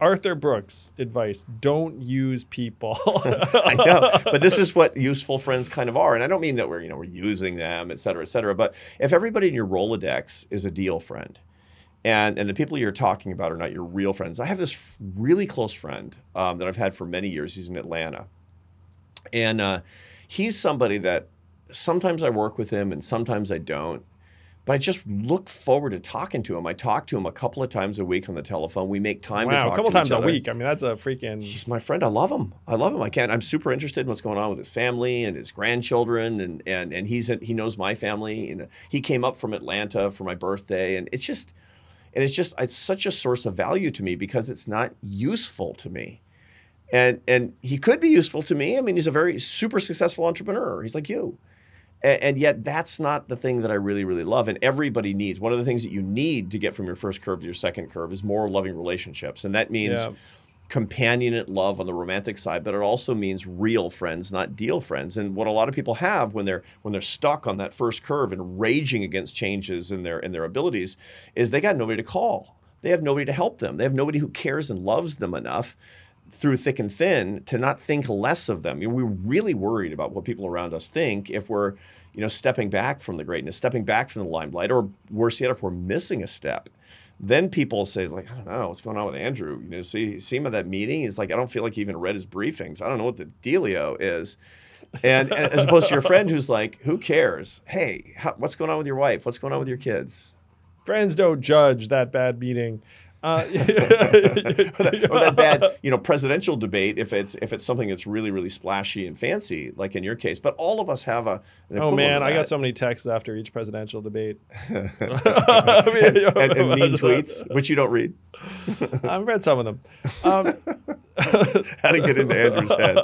Arthur Brooks' advice: don't use people. I know, but this is what useful friends kind of are. And I don't mean that we're using them, et cetera, but if everybody in your Rolodex is a deal friend, and the people you're talking about are not your real friends. I have this really close friend that I've had for many years. He's in Atlanta. And he's somebody that sometimes I work with him and sometimes I don't. But I just look forward to talking to him. I talk to him a couple of times a week on the telephone. We make time to talk to each other. Wow, a couple times a week. I mean, that's a freaking... He's my friend. I love him. I'm super interested in what's going on with his family and his grandchildren. And he knows my family. And he came up from Atlanta for my birthday. And it's such a source of value to me because it's not useful to me. And he could be useful to me. I mean, he's a very super successful entrepreneur. He's like you. And yet that's not the thing that I really, really love. And everybody needs. One of the things that you need to get from your first curve to your second curve is more loving relationships. And that means companionate love on the romantic side, but it also means real friends, not deal friends. And what a lot of people have when they're stuck on that first curve and raging against changes in their abilities is they got nobody to call. They have nobody to help them. They have nobody who cares and loves them enough through thick and thin to not think less of them. We're really worried about what people around us think if we're, stepping back from the greatness, stepping back from the limelight, or worse yet, if we're missing a step. Then people say, I don't know, what's going on with Andrew? See him at that meeting? It's like, I don't feel like he even read his briefings. I don't know what the dealio is. And as opposed to your friend who's like, who cares? Hey, what's going on with your wife? What's going on with your kids? Friends don't judge that bad meeting. Or that bad, presidential debate if it's something that's really, really splashy and fancy, like in your case. But all of us have oh man, I got so many texts after each presidential debate. and mean tweets, which you don't read. I've read some of them. How to get into Andrew's head.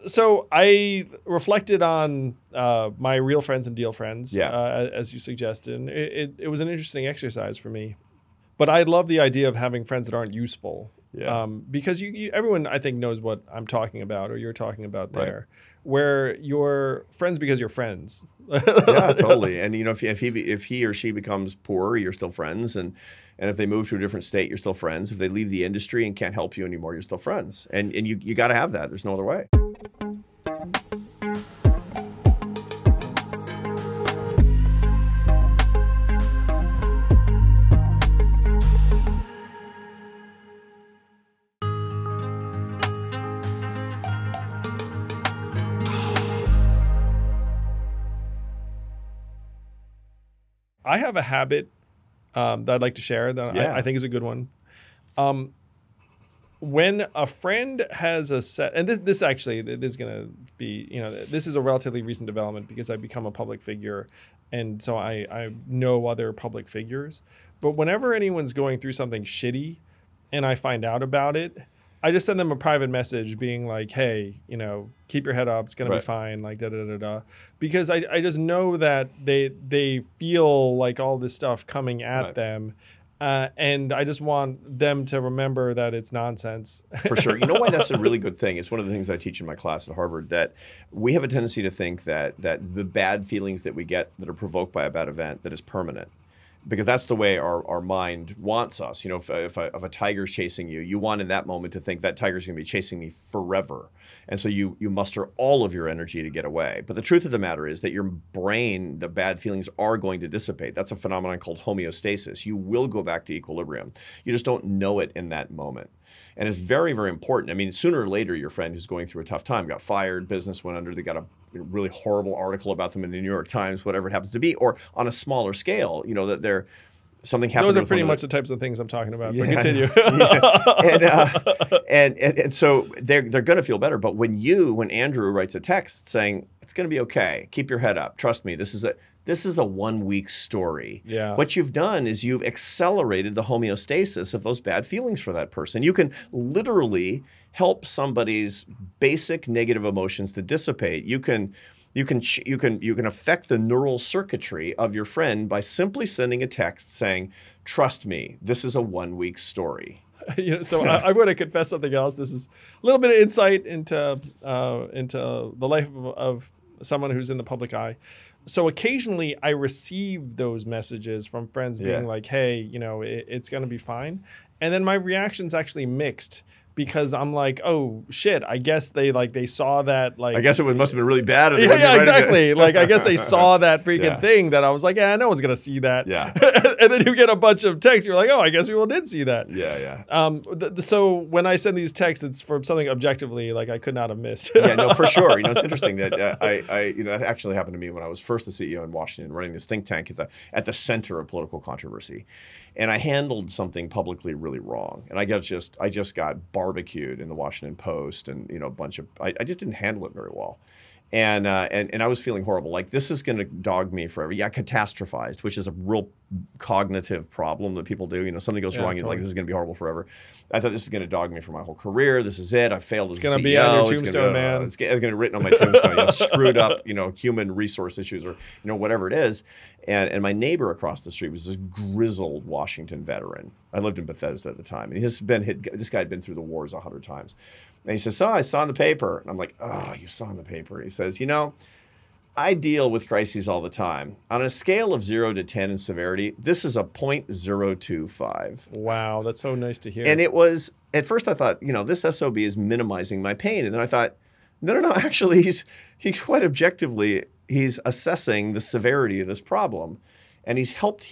So I reflected on my real friends and deal friends, as you suggested. And it was an interesting exercise for me. But I love the idea of having friends that aren't useful. Yeah. Because everyone, I think, knows what I'm talking about or you're talking about Right. there, where you're friends because you're friends. Yeah, totally. And you know, if he or she becomes poorer, you're still friends. And if they move to a different state, you're still friends. If they leave the industry and can't help you anymore, you're still friends. And you got to have that. There's no other way. I have a habit that I'd like to share that Yeah. I think is a good one. When a friend has a set, and this is going to be, this is a relatively recent development because I've become a public figure. And so I know other public figures. But whenever anyone's going through something shitty and I find out about it, I just send them a private message being like, hey, keep your head up. It's going to be fine. Like, da-da-da-da. Because I just know that they feel like all this stuff coming at them. And I just want them to remember that it's nonsense. For sure. You know why that's a really good thing? It's one of the things I teach in my class at Harvard, that we have a tendency to think that the bad feelings that we get that are provoked by a bad event, that is permanent. Because that's the way our mind wants us. If a tiger's chasing you, you want in that moment to think that tiger's going to be chasing me forever. And so you muster all of your energy to get away. But the truth of the matter is that your brain, the bad feelings are going to dissipate. That's a phenomenon called homeostasis. You will go back to equilibrium. You just don't know it in that moment. And it's very, very important. I mean, sooner or later, your friend who's going through a tough time got fired, business went under, they got a really horrible article about them in the New York Times, whatever it happens to be, or on a smaller scale, that they're something happened. Those are pretty much the types of things I'm talking about. Yeah, but continue. And so they're going to feel better. But when Andrew writes a text saying it's going to be okay, keep your head up, trust me, this is a 1 week story. Yeah. What you've done is you've accelerated the homeostasis of those bad feelings for that person. You can literally help somebody's basic negative emotions to dissipate. You can affect the neural circuitry of your friend by simply sending a text saying, "Trust me, this is a 1 week story." So I'm going to confess something else. This is a little bit of insight into the life of someone who's in the public eye. So occasionally I receive those messages from friends being like, hey, it's going to be fine. And then my reaction's actually mixed because I'm like, oh shit, I guess they saw that, like, I guess it must have been really bad. Yeah, exactly. Like, I guess they saw that freaking thing that I was like, yeah, no one's going to see that. Yeah. And then you get a bunch of texts. You're like, oh, I guess people did see that. Yeah. So when I send these texts, it's from something objectively like I could not have missed. Yeah, no, for sure. It's interesting that that actually happened to me when I was first the CEO in Washington, running this think tank at the center of political controversy. And I handled something publicly really wrong. And I just got barbecued in the Washington Post and, a bunch of, I just didn't handle it very well. And I was feeling horrible. Like, this is going to dog me forever. Yeah, catastrophized, which is a real cognitive problem that people do. Something goes wrong, you're like, this is going to be horrible forever. I thought this is going to dog me for my whole career. This is it. I failed as a CEO. It's going to be on your tombstone, man. It's going to be written on my tombstone. Screwed up, human resource issues or, whatever it is. And my neighbor across the street was this grizzled Washington veteran. I lived in Bethesda at the time. And this guy had been through the wars 100 times. And he says, I saw in the paper. And I'm like, oh, you saw in the paper. And he says, I deal with crises all the time. On a scale of 0 to 10 in severity, this is a 0.025. Wow, that's so nice to hear. And it was, at first I thought, this SOB is minimizing my pain. And then I thought, no, actually, he's quite objectively, he's assessing the severity of this problem. And he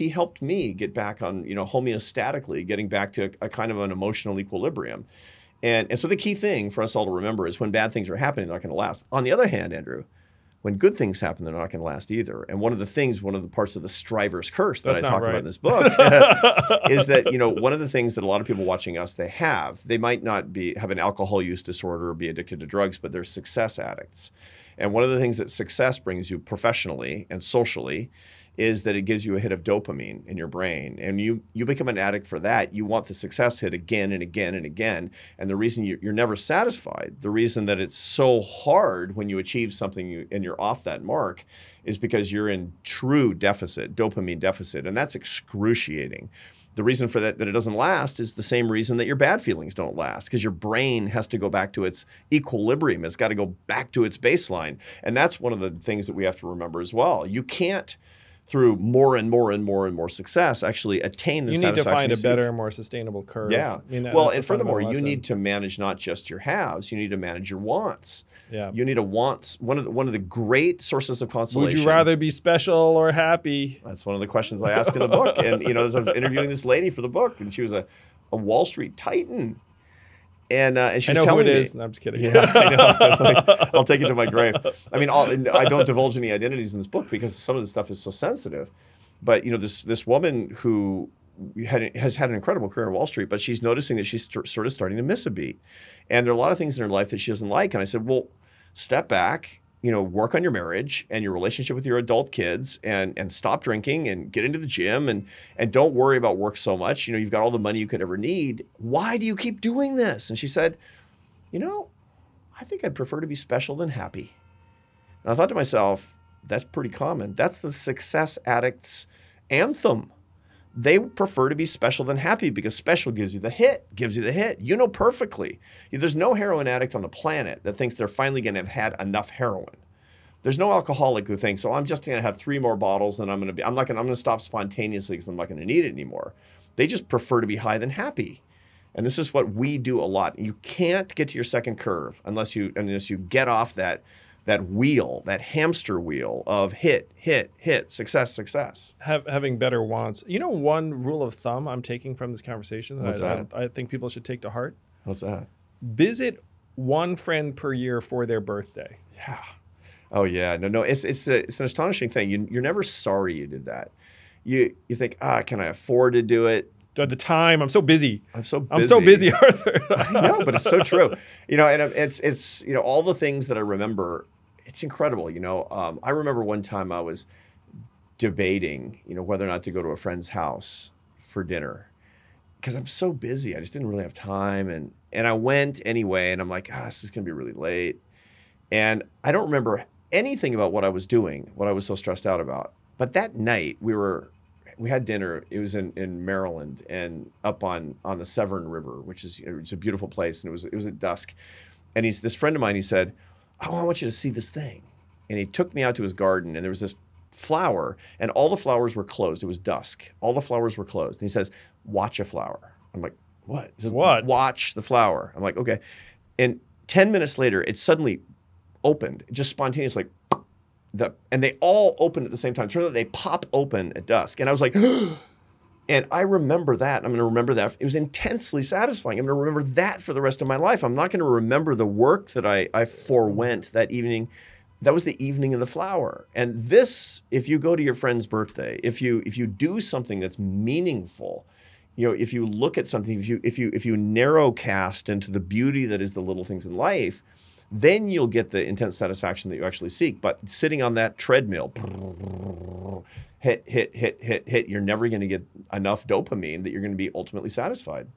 helped me get back on, homeostatically, getting back to a kind of an emotional equilibrium. And so the key thing for us all to remember is when bad things are happening, they're not going to last. On the other hand, Andrew, when good things happen, they're not going to last either. And one of the parts of the striver's curse that I talk about in this book is that, one of the things that a lot of people watching us, they might not have an alcohol use disorder or be addicted to drugs, but they're success addicts. And one of the things that success brings you professionally and socially is that it gives you a hit of dopamine in your brain. And you become an addict for that. You want the success hit again and again and again. And the reason you're never satisfied, the reason that it's so hard when you achieve something and you're off that mark is because you're in true deficit, dopamine deficit. And that's excruciating. The reason for that it doesn't last is the same reason that your bad feelings don't last, because your brain has to go back to its equilibrium. It's got to go back to its baseline. And that's one of the things that we have to remember as well. You can't, through more and more and more and more success, actually attain the You need to satisfaction find a you seek. better, more sustainable curve. Yeah. I mean, Well, that's and the furthermore, fundamental you lesson. need to manage not just your haves, you need to manage your wants. Yeah. You need a wants. One of the great sources of consolation. Would you rather be special or happy? That's one of the questions I ask in the book. And, as I was interviewing this lady for the book, and she was a Wall Street titan. And she I was know who telling it me, is. No, I'm just kidding. Yeah, I know. It's like, I'll take it to my grave. I mean, I don't divulge any identities in this book because some of this stuff is so sensitive. But this woman who has had an incredible career on Wall Street, but she's noticing that she's sort of starting to miss a beat, and there are a lot of things in her life that she doesn't like. And I said, well, step back, work on your marriage and your relationship with your adult kids, and stop drinking and get into the gym and don't worry about work so much. You've got all the money you could ever need. Why do you keep doing this? And she said, I think I'd prefer to be special than happy. And I thought to myself, that's pretty common. That's the success addict's anthem. They prefer to be special than happy because special gives you the hit, You know perfectly. There's no heroin addict on the planet that thinks they're finally going to have had enough heroin. There's no alcoholic who thinks, I'm just going to have 3 more bottles and I'm going to stop spontaneously because I'm not going to need it anymore. They just prefer to be high than happy. And this is what we do a lot. You can't get to your second curve unless you get off that wheel, that hamster wheel of hit, success. Having better wants. One rule of thumb I'm taking from this conversation What's that? I think people should take to heart. What's that? Visit one friend per year for their birthday. Yeah. Oh yeah. No. It's an astonishing thing. You're never sorry you did that. You think, can I afford to do it? At the time, I'm so busy. I'm so busy, Arthur. I know, but it's so true. And it's all the things that I remember. It's incredible. I remember one time I was debating, whether or not to go to a friend's house for dinner because I'm so busy. I just didn't really have time. And I went anyway, and I'm like, this is going to be really late. And I don't remember anything about what I was doing, what I was so stressed out about. But that night we had dinner. It was in Maryland and up on the Severn River, which is it's a beautiful place. And it was at dusk. And this friend of mine, he said, I want you to see this thing. And he took me out to his garden, and there was this flower, and all the flowers were closed. It was dusk. All the flowers were closed. And he says, watch a flower. I'm like, what? He says, what? Watch the flower. I'm like, okay. And 10 minutes later, it suddenly opened, just spontaneously. And they all opened at the same time. Turns out they pop open at dusk. And I was like, and I remember that. I'm going to remember that. It was intensely satisfying. I'm going to remember that for the rest of my life. I'm not going to remember the work that I forewent that evening. That was the evening of the flower. And this, if you go to your friend's birthday, if you do something that's meaningful, if you look at something, if you narrow cast into the beauty that is the little things in life, then you'll get the intense satisfaction that you actually seek. But sitting on that treadmill, hit, you're never going to get enough dopamine that you're going to be ultimately satisfied.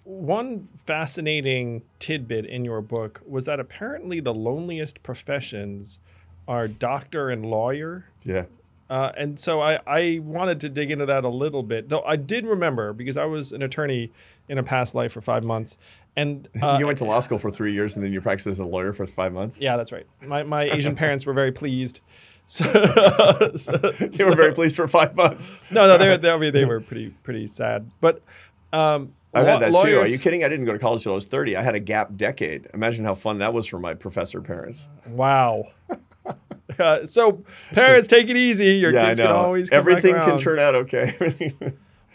One fascinating tidbit in your book was that apparently the loneliest professions are doctor and lawyer. Yeah. And so I wanted to dig into that a little bit, though I did remember, because I was an attorney in a past life for 5 months. And you went to law school for 3 years and then you practiced as a lawyer for 5 months? Yeah, that's right. My Asian parents were very pleased. So, they were very pleased for 5 months. No, they were pretty sad. But I've had that lawyers, too. Are you kidding? I didn't go to college till I was 30. I had a gap decade. Imagine how fun that was for my professor parents. Wow. So parents, take it easy. Your kids can always come Everything back can around. turn out okay.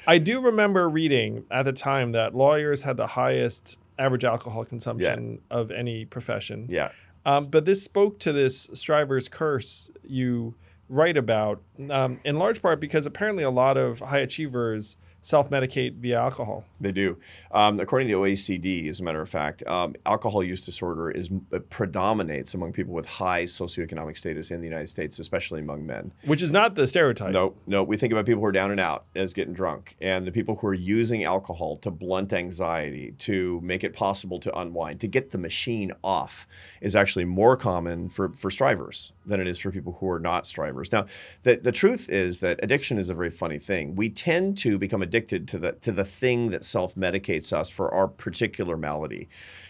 I do remember reading at the time that lawyers had the highest average alcohol consumption of any profession. Yeah. But this spoke to this striver's curse you write about, in large part because apparently a lot of high achievers self-medicate via alcohol. They do. According to the OECD, as a matter of fact, alcohol use disorder predominates among people with high socioeconomic status in the United States, especially among men. Which is not the stereotype. No. We think about people who are down and out as getting drunk, and the people who are using alcohol to blunt anxiety, to make it possible to unwind, to get the machine off, is actually more common for strivers than it is for people who are not strivers. Now, the truth is that addiction is a very funny thing. We tend to become addicted addicted to the thing that self-medicates us for our particular malady.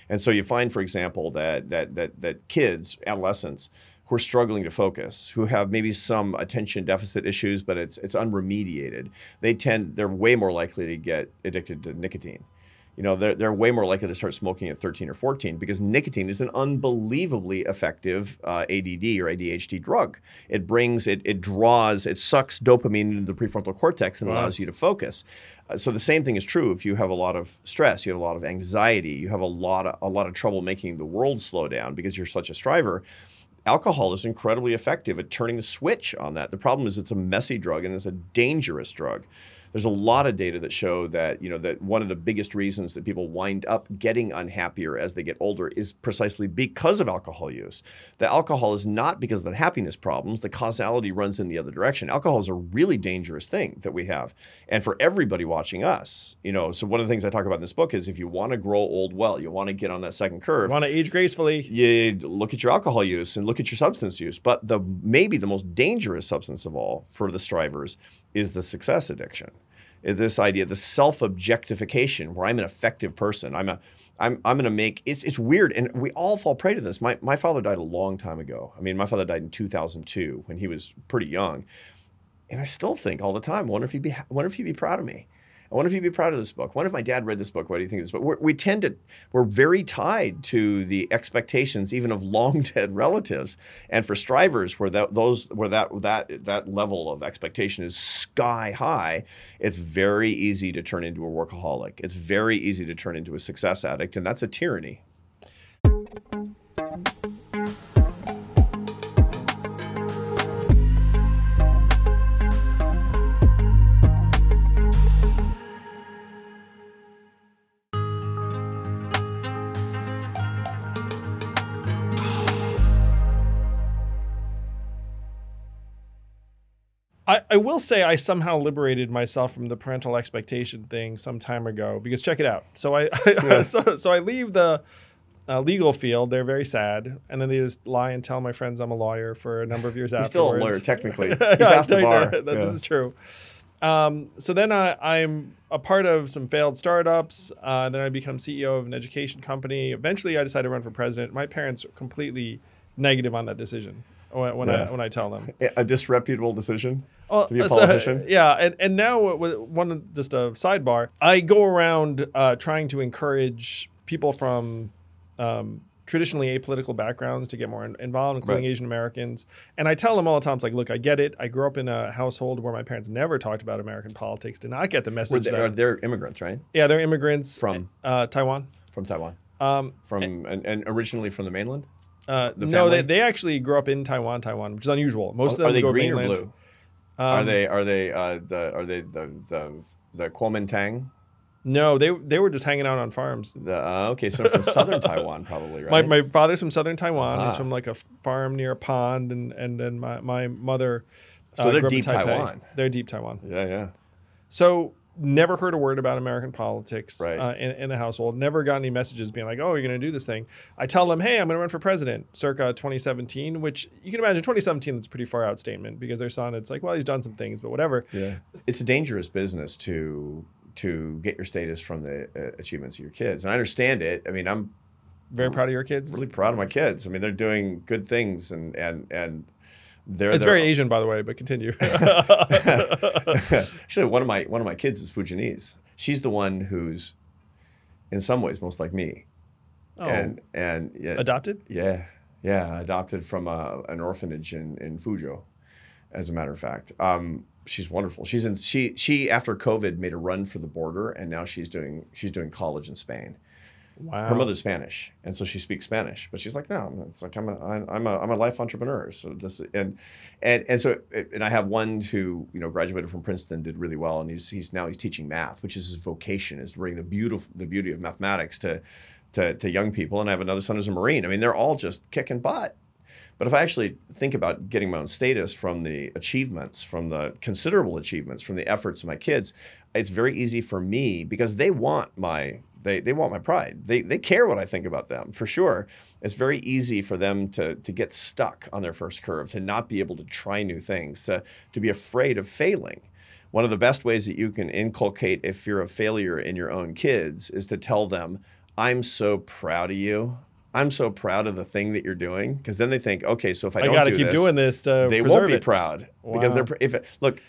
And so you find, for example, that kids, adolescents, who are struggling to focus, who have maybe some attention deficit issues, but it's unremediated, they're way more likely to get addicted to nicotine. You know, they're way more likely to start smoking at 13 or 14 because nicotine is an unbelievably effective ADD or ADHD drug. It sucks dopamine into the prefrontal cortex and allows you to focus. So the same thing is true if you have a lot of stress, you have a lot of anxiety, you have a lot of trouble making the world slow down because you're such a striver. Alcohol is incredibly effective at turning the switch on that. The problem is it's a messy drug and it's a dangerous drug. There's a lot of data that show that, that one of the biggest reasons that people wind up getting unhappier as they get older is precisely because of alcohol use. The alcohol is not because of the happiness problems. The causality runs in the other direction. Alcohol is a really dangerous thing that we have. And for everybody watching us, so one of the things I talk about in this book is if you want to grow old well, you want to get on that second curve. You want to age gracefully. You look at your alcohol use and look at your substance use. But maybe the most dangerous substance of all for the strivers is the success addiction. This idea, the self-objectification, where I'm an effective person. I'm going to make, it's weird. And we all fall prey to this. My father died a long time ago. I mean, my father died in 2002 when he was pretty young. And I still think all the time, I wonder if he'd be proud of me. I wonder if he'd be proud of this book. I wonder if my dad read this book. What do you think of this book? We're very tied to the expectations even of long dead relatives. And for strivers, where that level of expectation is sky high, it's very easy to turn into a workaholic. It's very easy to turn into a success addict, and that's a tyranny. I will say I somehow liberated myself from the parental expectation thing some time ago, because check it out. So I leave the legal field. They're very sad. And then they just lie and tell my friends I'm a lawyer for a number of years afterwards. You're still a lawyer, technically. You passed the bar. This is true. So then I'm a part of some failed startups. Then I become CEO of an education company. Eventually I decided to run for president. My parents are completely negative on that decision when I tell them. A disreputable decision to be a politician? And now, just a sidebar, I go around trying to encourage people from traditionally apolitical backgrounds to get more involved, including Asian Americans. And I tell them all the time, it's like, look, I get it. I grew up in a household where my parents never talked about American politics, did not get the message. They're immigrants, right? Yeah, they're immigrants. From? Taiwan. From Taiwan. And originally from the mainland? No, they actually grew up in Taiwan, which is unusual. Most of them are they go green mainland. or blue? Are they the Kuomintang? No, they were just hanging out on farms. Okay, so from southern Taiwan, probably, right? My father's from southern Taiwan. He's from like a farm near a pond, and then my mother. So they're grew up in deep Taiwan. They're deep Taiwan. Yeah. So never heard a word about American politics in the household. Never got any messages being like, oh, you're going to do this thing. I tell them, hey, I'm going to run for president circa 2017, which you can imagine 2017, that's a pretty far out statement because their son, it's like, well, he's done some things, but whatever. Yeah. It's a dangerous business to get your status from the achievements of your kids. And I understand it. I mean, I'm very proud of your kids. Really proud of my kids. I mean, they're doing good things and they're it's very Asian, by the way, but continue. Actually, one of my kids is Fujianese. She's the one who's in some ways most like me. Oh. And adopted? Yeah, adopted from an orphanage in Fuzhou, as a matter of fact. She's wonderful. She after COVID made a run for the border, and now she's doing college in Spain. Wow. Her mother's Spanish, and so she speaks Spanish. But she's like, no, it's like I'm a life entrepreneur. So this and I have one who graduated from Princeton, did really well, and he's now teaching math, which is his vocation, is to bring the beauty of mathematics to young people. And I have another son who's a Marine. I mean, they're all just kicking butt. But if I actually think about getting my own status from the achievements, from the considerable achievements, from the efforts of my kids, it's very easy for me because they want my pride. They care what I think about them, for sure. It's very easy for them to get stuck on their first curve, to not be able to try new things, to be afraid of failing. one of the best ways that you can inculcate a fear of failure in your own kids is to tell them, I'm so proud of you. I'm so proud of the thing that you're doing, because then they think, okay, so if I I don't got to do keep this, doing this to they preserve won't be it. proud Wow. because they're if You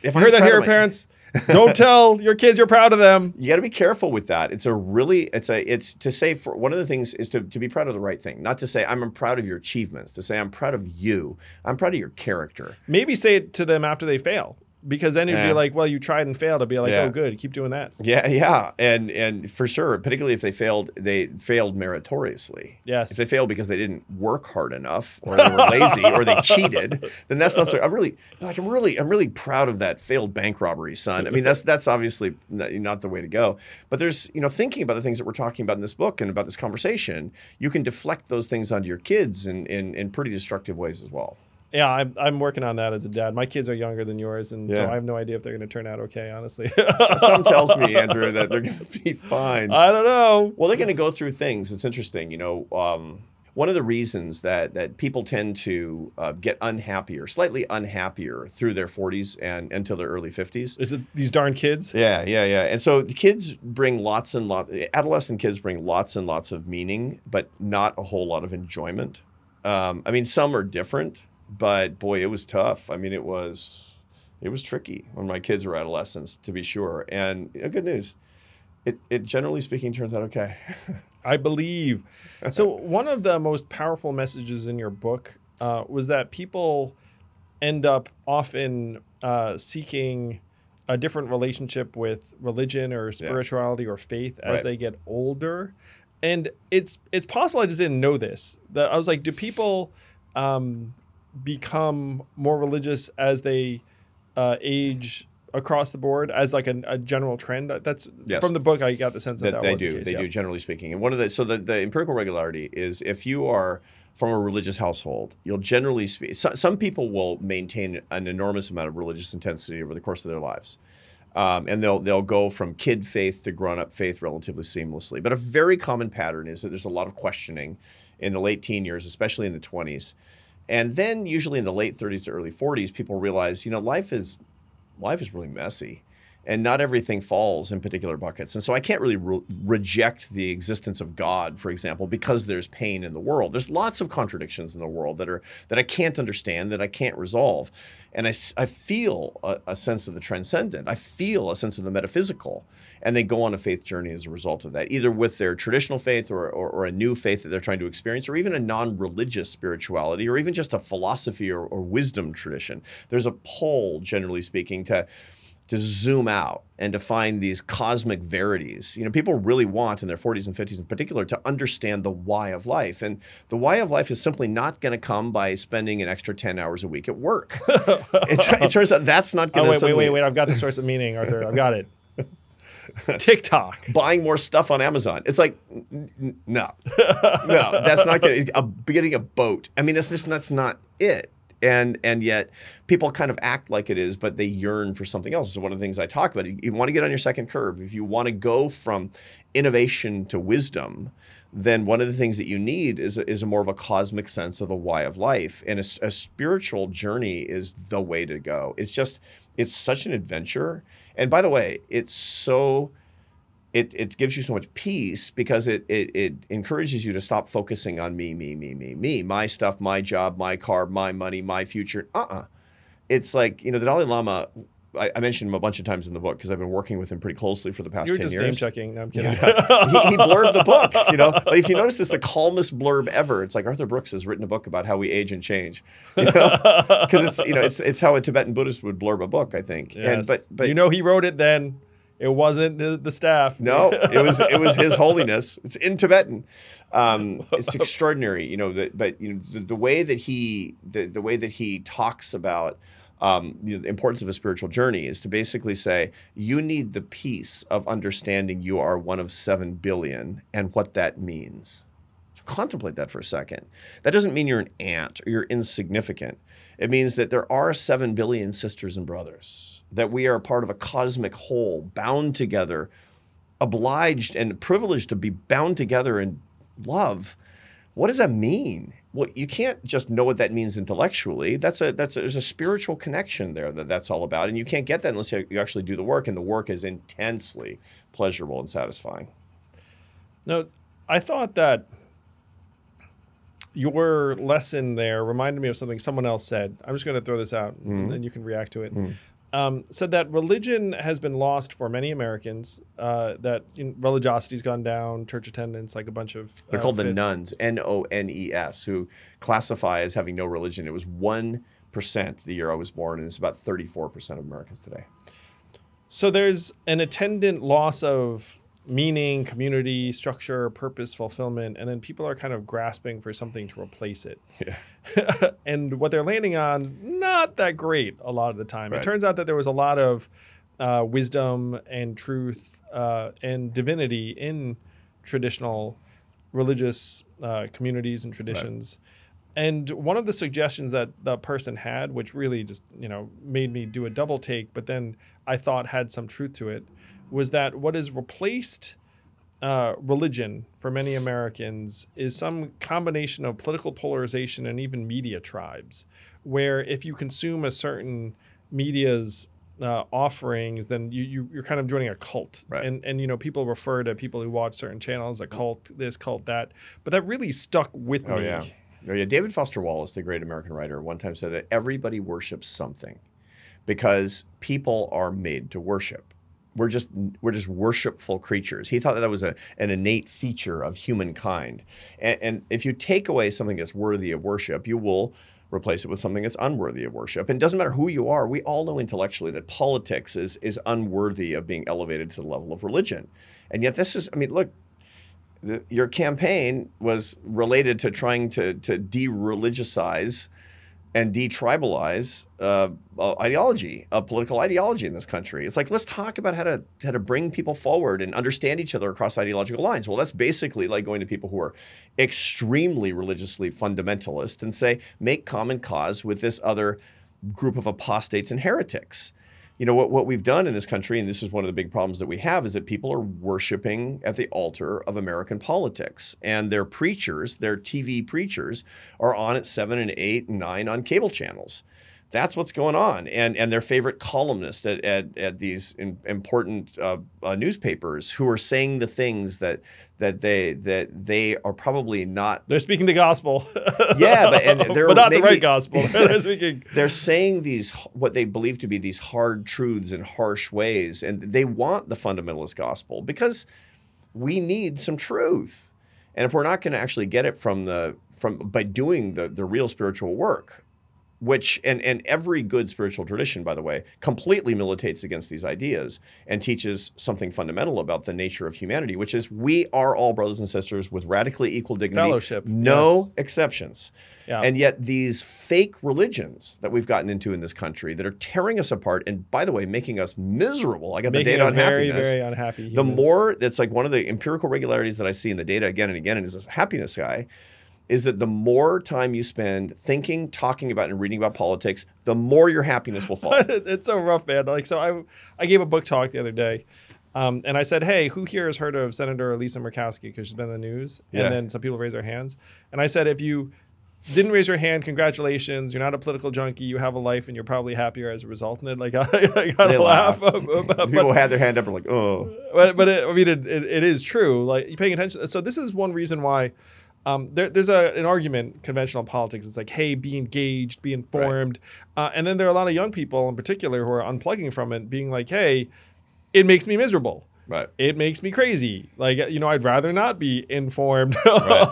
I'm heard that proud here, of my- parents? Don't tell your kids you're proud of them. You got to be careful with that. It's to say, for one of the things is to be proud of the right thing, not to say I'm proud of your achievements, to say I'm proud of you. I'm proud of your character. Maybe say it to them after they fail, because then it'd be like, well, you tried and failed. It'd be like, Yeah. oh, good, keep doing that. Yeah. And for sure, particularly if they failed meritoriously. Yes. If they failed because they didn't work hard enough, or they were lazy, or they cheated, then that's not so. I'm really proud of that failed bank robbery, son. I mean, that's obviously not the way to go. But there's, thinking about the things that we're talking about in this book and about this conversation, you can deflect those things onto your kids in pretty destructive ways as well. Yeah, I'm working on that as a dad. My kids are younger than yours, and so Yeah. I have no idea if they're going to turn out okay, honestly. Some tells me, Andrew, that they're going to be fine. I don't know. Well, they're going to go through things. It's interesting, one of the reasons that people tend to get unhappier, slightly unhappier through their 40s and until their early 50s. Is it these darn kids? Yeah. And so the kids bring adolescent kids bring lots and lots of meaning, but not a whole lot of enjoyment. Some are different, but boy, it was tough. It was tricky when my kids were adolescents, to be sure. And good news, it generally speaking turns out okay. I believe. So one of the most powerful messages in your book was that people end up often seeking a different relationship with religion or spirituality or faith as they get older. And it's possible I just didn't know this. That I was like, do people become more religious as they age across the board as like a general trend? That's from the book. I got the sense that they was do. the case. They do, generally speaking. And the empirical regularity is, if you are from a religious household, you'll generally speak. Some people will maintain an enormous amount of religious intensity over the course of their lives. And they'll go from kid faith to grown-up faith relatively seamlessly. But a very common pattern is that there's a lot of questioning in the late teen years, especially in the 20s. And then usually in the late 30s to early 40s, people realize, life is really messy, and not everything falls in particular buckets. And so I can't really reject the existence of God, for example, because there's pain in the world. There's lots of contradictions in the world that I can't understand, that I can't resolve. And I feel a sense of the transcendent. I feel a sense of the metaphysical. And they go on a faith journey as a result of that, either with their traditional faith or a new faith that they're trying to experience, or even a non-religious spirituality, or even just a philosophy or wisdom tradition. There's a pull, generally speaking, to zoom out and to find these cosmic verities. People really want in their 40s and 50s in particular to understand the why of life. And the why of life is simply not going to come by spending an extra 10 hours a week at work. It turns out that's not going to wait. I've got the source of meaning, Arthur. I've got it. TikTok. Buying more stuff on Amazon. It's like, no, that's not going to, getting a boat. That's not it. And yet people kind of act like it is, but they yearn for something else. So one of the things I talk about, you want to get on your second curve. If you want to go from innovation to wisdom, then one of the things that you need is a more of a cosmic sense of the why of life. And a spiritual journey is the way to go. It's such an adventure. And by the way, it gives you so much peace because it encourages you to stop focusing on me, my stuff, my job, my car, my money, my future. It's like, the Dalai Lama, I mentioned him a bunch of times in the book because I've been working with him pretty closely for the past 10 years. You're just name checking. No, I'm kidding. Yeah. He blurbed the book, But if you notice, it's the calmest blurb ever. It's like Arthur Brooks has written a book about how we age and change, because it's how a Tibetan Buddhist would blurb a book, I think. Yes. And but he wrote it then. It wasn't the staff. No, it was His Holiness. It's in Tibetan. It's extraordinary, the way that he talks about the importance of a spiritual journey is to basically say, you need the peace of understanding you are one of 7 billion and what that means. So contemplate that for a second. That doesn't mean you're an ant or you're insignificant. It means that there are 7 billion sisters and brothers, that we are part of a cosmic whole, bound together, obliged and privileged to be bound together in love. what does that mean? Well, you can't just know what that means intellectually. There's a spiritual connection there that's all about. And you can't get that unless you actually do the work. And the work is intensely pleasurable and satisfying. No, I thought that your lesson there reminded me of something someone else said. I'm just going to throw this out, and you can react to it. Said that religion has been lost for many Americans, that religiosity's gone down, church attendance, like a bunch of... They're called the nones, N-O-N-E-S, who classify as having no religion. It was 1% the year I was born, and it's about 34% of Americans today. So there's an attendant loss of meaning, community, structure, purpose, fulfillment, and then people are kind of grasping for something to replace it. Yeah. And what they're landing on, not that great a lot of the time. Right. It turns out that there was a lot of wisdom and truth and divinity in traditional religious communities and traditions. Right. And one of the suggestions that the person had, which really just, made me do a double take, but then I thought had some truth to it, was that what has replaced religion for many Americans is some combination of political polarization and even media tribes, where if you consume a certain media's offerings, then you're kind of joining a cult. Right. And people refer to people who watch certain channels a cult, this, cult, that. But that really stuck with me. Yeah. Oh, yeah. David Foster Wallace, the great American writer, one time said that everybody worships something because people are made to worship. We're just worshipful creatures. He thought that was an innate feature of humankind. And if you take away something that's worthy of worship, you will replace it with something that's unworthy of worship. And it doesn't matter who you are. We all know intellectually that politics is unworthy of being elevated to the level of religion. And yet this is, look, your campaign was related to trying to de-religicize and de-tribalize political ideology in this country. It's like, let's talk about how to bring people forward and understand each other across ideological lines. Well, that's basically like going to people who are extremely religiously fundamentalist and say, make common cause with this other group of apostates and heretics. What we've done in this country, and this is one of the big problems that we have, is that people are worshiping at the altar of American politics. And their preachers, their TV preachers, are on at 7 and 8 and 9 on cable channels. That's what's going on. And their favorite columnist at these important newspapers who are saying the things that they are probably not. They're speaking the gospel. Yeah, but not the right gospel. They're speaking. They're saying what they believe to be these hard truths in harsh ways, and they want the fundamentalist gospel because we need some truth. And if we're not going to actually get it by doing the real spiritual work, which and every good spiritual tradition, by the way, completely militates against these ideas and teaches something fundamental about the nature of humanity, which is we are all brothers and sisters with radically equal dignity. Fellowship. No exceptions. Yeah. And yet these fake religions that we've gotten into in this country that are tearing us apart and, by the way, making us miserable. I got the data on very, happiness. very unhappy humans. The more, that's like one of the empirical regularities that I see in the data again and again, and is this happiness guy, is that the more time you spend thinking, talking about, and reading about politics, the more your happiness will fall. It's so rough, man. So I gave a book talk the other day, and I said, hey, who here has heard of Senator Lisa Murkowski? Because she's been in the news. Yeah. And then some people raised their hands. And I said, if you didn't raise your hand, congratulations. You're not a political junkie. You have a life, and you're probably happier as a result. And I got to laugh. People had their hand up and like, oh. But it is true. Like, you're paying attention. So this is one reason why there's an argument, conventional politics. It's like, hey, be engaged, be informed. Right. And then there are a lot of young people in particular who are unplugging from it, being like, hey, it makes me miserable. Right. It makes me crazy. Like, I'd rather not be informed right.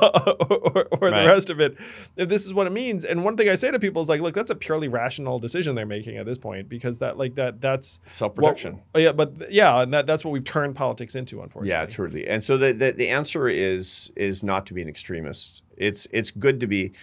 or the rest of it if this is what it means. And one thing I say to people is like, look, that's a purely rational decision they're making at this point, because that's self-protection. And that's what we've turned politics into, unfortunately. Yeah, truly. And so the answer is not to be an extremist. It's good to be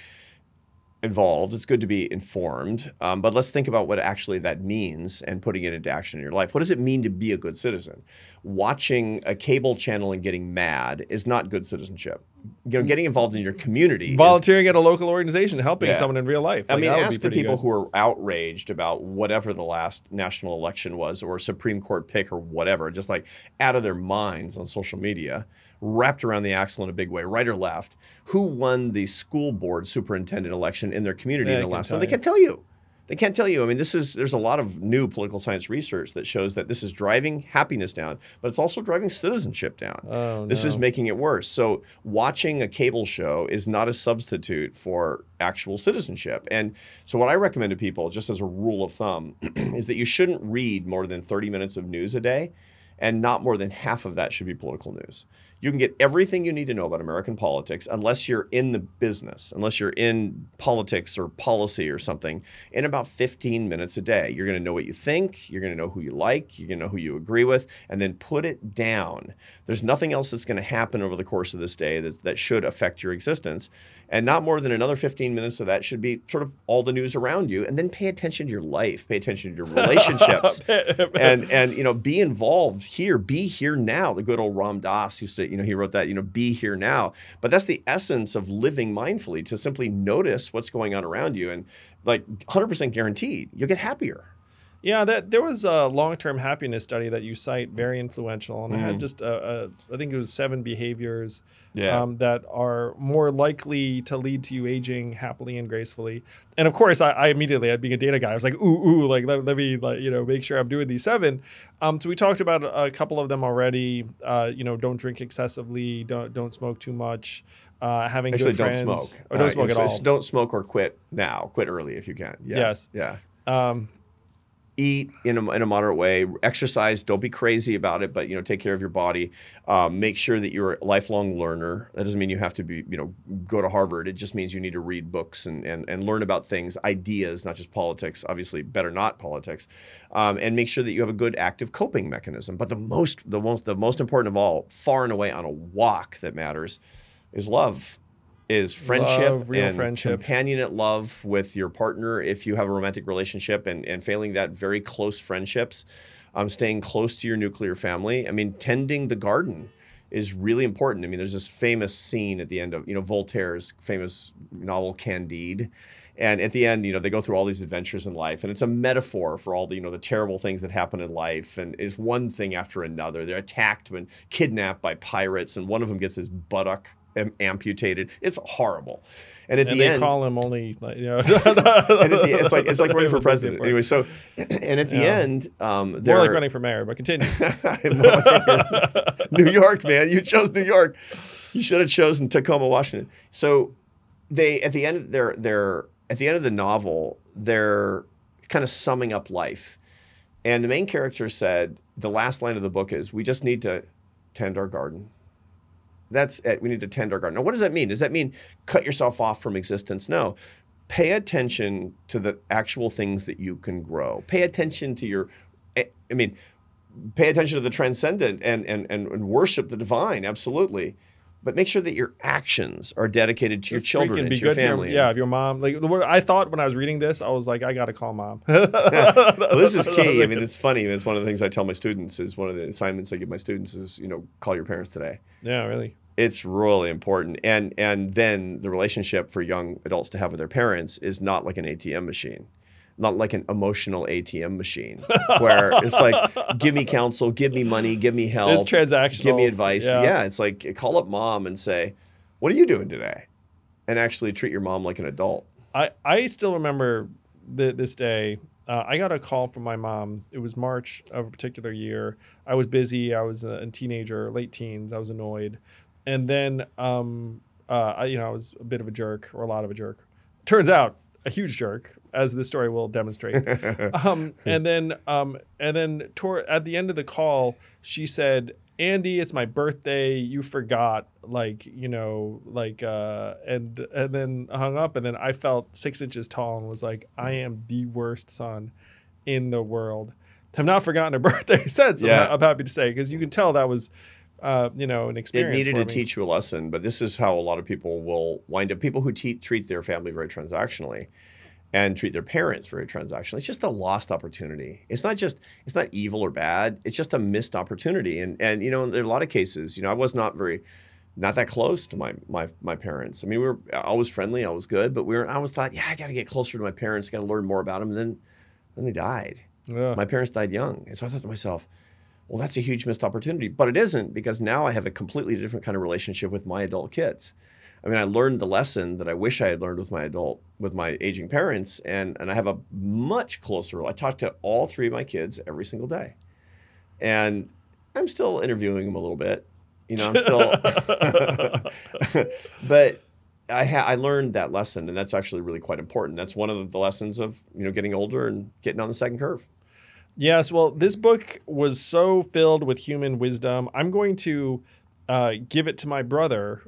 involved. It's good to be informed. But let's think about what actually that means and putting it into action in your life. What does it mean to be a good citizen? Watching a cable channel and getting mad is not good citizenship. Getting involved in your community. Volunteering at a local organization, helping someone in real life. Like, ask the people who are outraged about whatever the last national election was or Supreme Court pick or whatever, just like out of their minds on social media. wrapped around the axle in a big way, right or left. Who won the school board superintendent election in their community Yeah, in I the can last tell one? They you. can't tell you. They can't tell you. I mean, there's a lot of new political science research that shows that this is driving happiness down, but it's also driving citizenship down. Oh This is no. making it worse. So watching a cable show is not a substitute for actual citizenship. And so what I recommend to people, just as a rule of thumb, is that you shouldn't read more than 30 minutes of news a day, and not more than half of that should be political news. You can get everything you need to know about American politics, unless you're in the business, unless you're in politics or policy or something, in about 15 minutes a day. You're going to know what you think, you're going to know who you like, you're going to know who you agree with, and then put it down. There's nothing else that's going to happen over the course of this day that should affect your existence. And not more than another 15 minutes of that should be sort of all the news around you. And then pay attention to your life, pay attention to your relationships, and be involved here, be here now. The good old Ram Dass used to, he wrote that, be here now. But that's the essence of living mindfully, to simply notice what's going on around you, and like 100% guaranteed, you'll get happier. Yeah, there was a long-term happiness study that you cite, very influential, and it had just I think it was 7 behaviors that are more likely to lead to you aging happily and gracefully. And of course, I immediately, being a data guy, I was like, ooh, like let me make sure I'm doing these 7. So we talked about a couple of them already. Don't drink excessively, don't smoke too much. Having Actually, good friends, don't smoke. or don't smoke at all. Don't smoke or quit now. Quit early if you can. Yeah. Yes. Yeah. Eat in a moderate way. Exercise. Don't be crazy about it, but take care of your body. Make sure that you're a lifelong learner. That doesn't mean you have to be go to Harvard. It just means you need to read books and learn about things, ideas, not just politics. Obviously, better not politics. And make sure that you have a good active coping mechanism. But the most important of all, far and away on a walk that matters, is love. Is friendship, Love, real and friendship. companionate love with your partner if you have a romantic relationship, and failing that, very close friendships, staying close to your nuclear family. I mean, tending the garden is really important. I mean, there's this famous scene at the end of Voltaire's famous novel Candide. And at the end, they go through all these adventures in life, and it's a metaphor for all the, the terrible things that happen in life, and is one thing after another. They're attacked and kidnapped by pirates, and one of them gets his buttock amputated. It's horrible. And at the end, they call him only it's like running for president anyway. So, and at the end, more like running for mayor. But continue. New York, man, you chose New York. You should have chosen Tacoma, Washington. So, at the end of the novel, they're kind of summing up life, and the main character said the last line of the book is, "We just need to tend our garden." That's it. We need to tend our garden. Now, what does that mean? Does that mean cut yourself off from existence? No. Pay attention to the actual things that you can grow. Pay attention to pay attention to the transcendent and worship the divine, absolutely. But make sure that your actions are dedicated to your children and to your family. If your mom. Like what I thought when I was reading this, I was like, I got to call mom. Well, this is key. I mean, it's funny. It's one of the things I tell my students. Is one of the assignments I give my students is, call your parents today. Yeah, really. It's really important. And then the relationship for young adults to have with their parents is not like an ATM machine, not like an emotional ATM machine where it's like, give me counsel, give me money, give me help. It's transactional. Give me advice. Yeah. Yeah, it's like, call up mom and say, what are you doing today? And actually treat your mom like an adult. I still remember this day. I got a call from my mom. It was March of a particular year. I was busy. I was a teenager, late teens. I was annoyed. And then, I was a bit of a jerk, or a lot of a jerk. Turns out, a huge jerk, as this story will demonstrate. And then at the end of the call, she said, "Andy, it's my birthday. You forgot." And then hung up. And then I felt 6 inches tall and was like, I am the worst son in the world. I've not forgotten her birthday since. Yeah. I'm happy to say, because you can tell that was. An experience. It needed to teach you a lesson, but this is how a lot of people will wind up. People who treat their family very transactionally and treat their parents very transactionally. It's just a lost opportunity. It's not evil or bad. It's just a missed opportunity. And there are a lot of cases. I was not that close to my parents. I mean, we were always friendly, always good, but I always thought, I got to get closer to my parents. I got to learn more about them. And then they died. Yeah. My parents died young, and so I thought to myself, Well, that's a huge missed opportunity, but it isn't, because now I have a completely different kind of relationship with my adult kids. I mean, I learned the lesson that I wish I had learned with my aging parents, and I have a much closer. I talk to all three of my kids every single day, and I'm still interviewing them a little bit. You know, I'm still, but I learned that lesson, and that's actually really quite important. That's one of the lessons of, you know, getting older and getting on the second curve. Yes, well, this book was so filled with human wisdom. I'm going to give it to my brother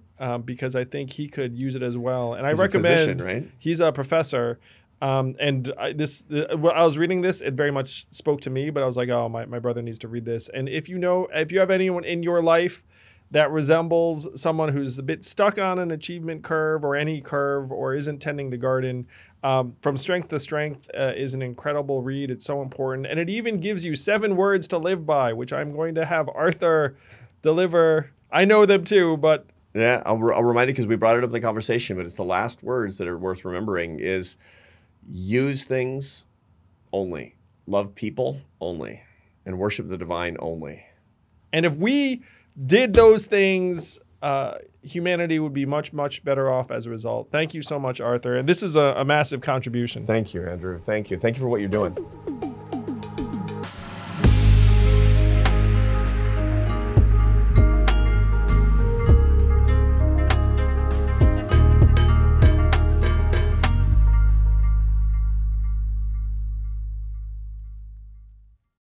because I think he could use it as well. And I He's a recommend. physician, right? He's a professor, when I was reading this, it very much spoke to me. But I was like, oh, my brother needs to read this. And if you have anyone in your life that resembles someone who's a bit stuck on an achievement curve or any curve, or isn't tending the garden, From Strength to Strength is an incredible read. It's so important. And it even gives you 7 words to live by, which I'm going to have Arthur deliver. I know them too, but... Yeah, I'll remind you, because we brought it up in the conversation, but it's the last words that are worth remembering is use things only, love people only, and worship the divine only. And if we did those things, humanity would be much, much better off as a result. Thank you so much, Arthur. And this is a massive contribution. Thank you, Andrew. Thank you. Thank you for what you're doing.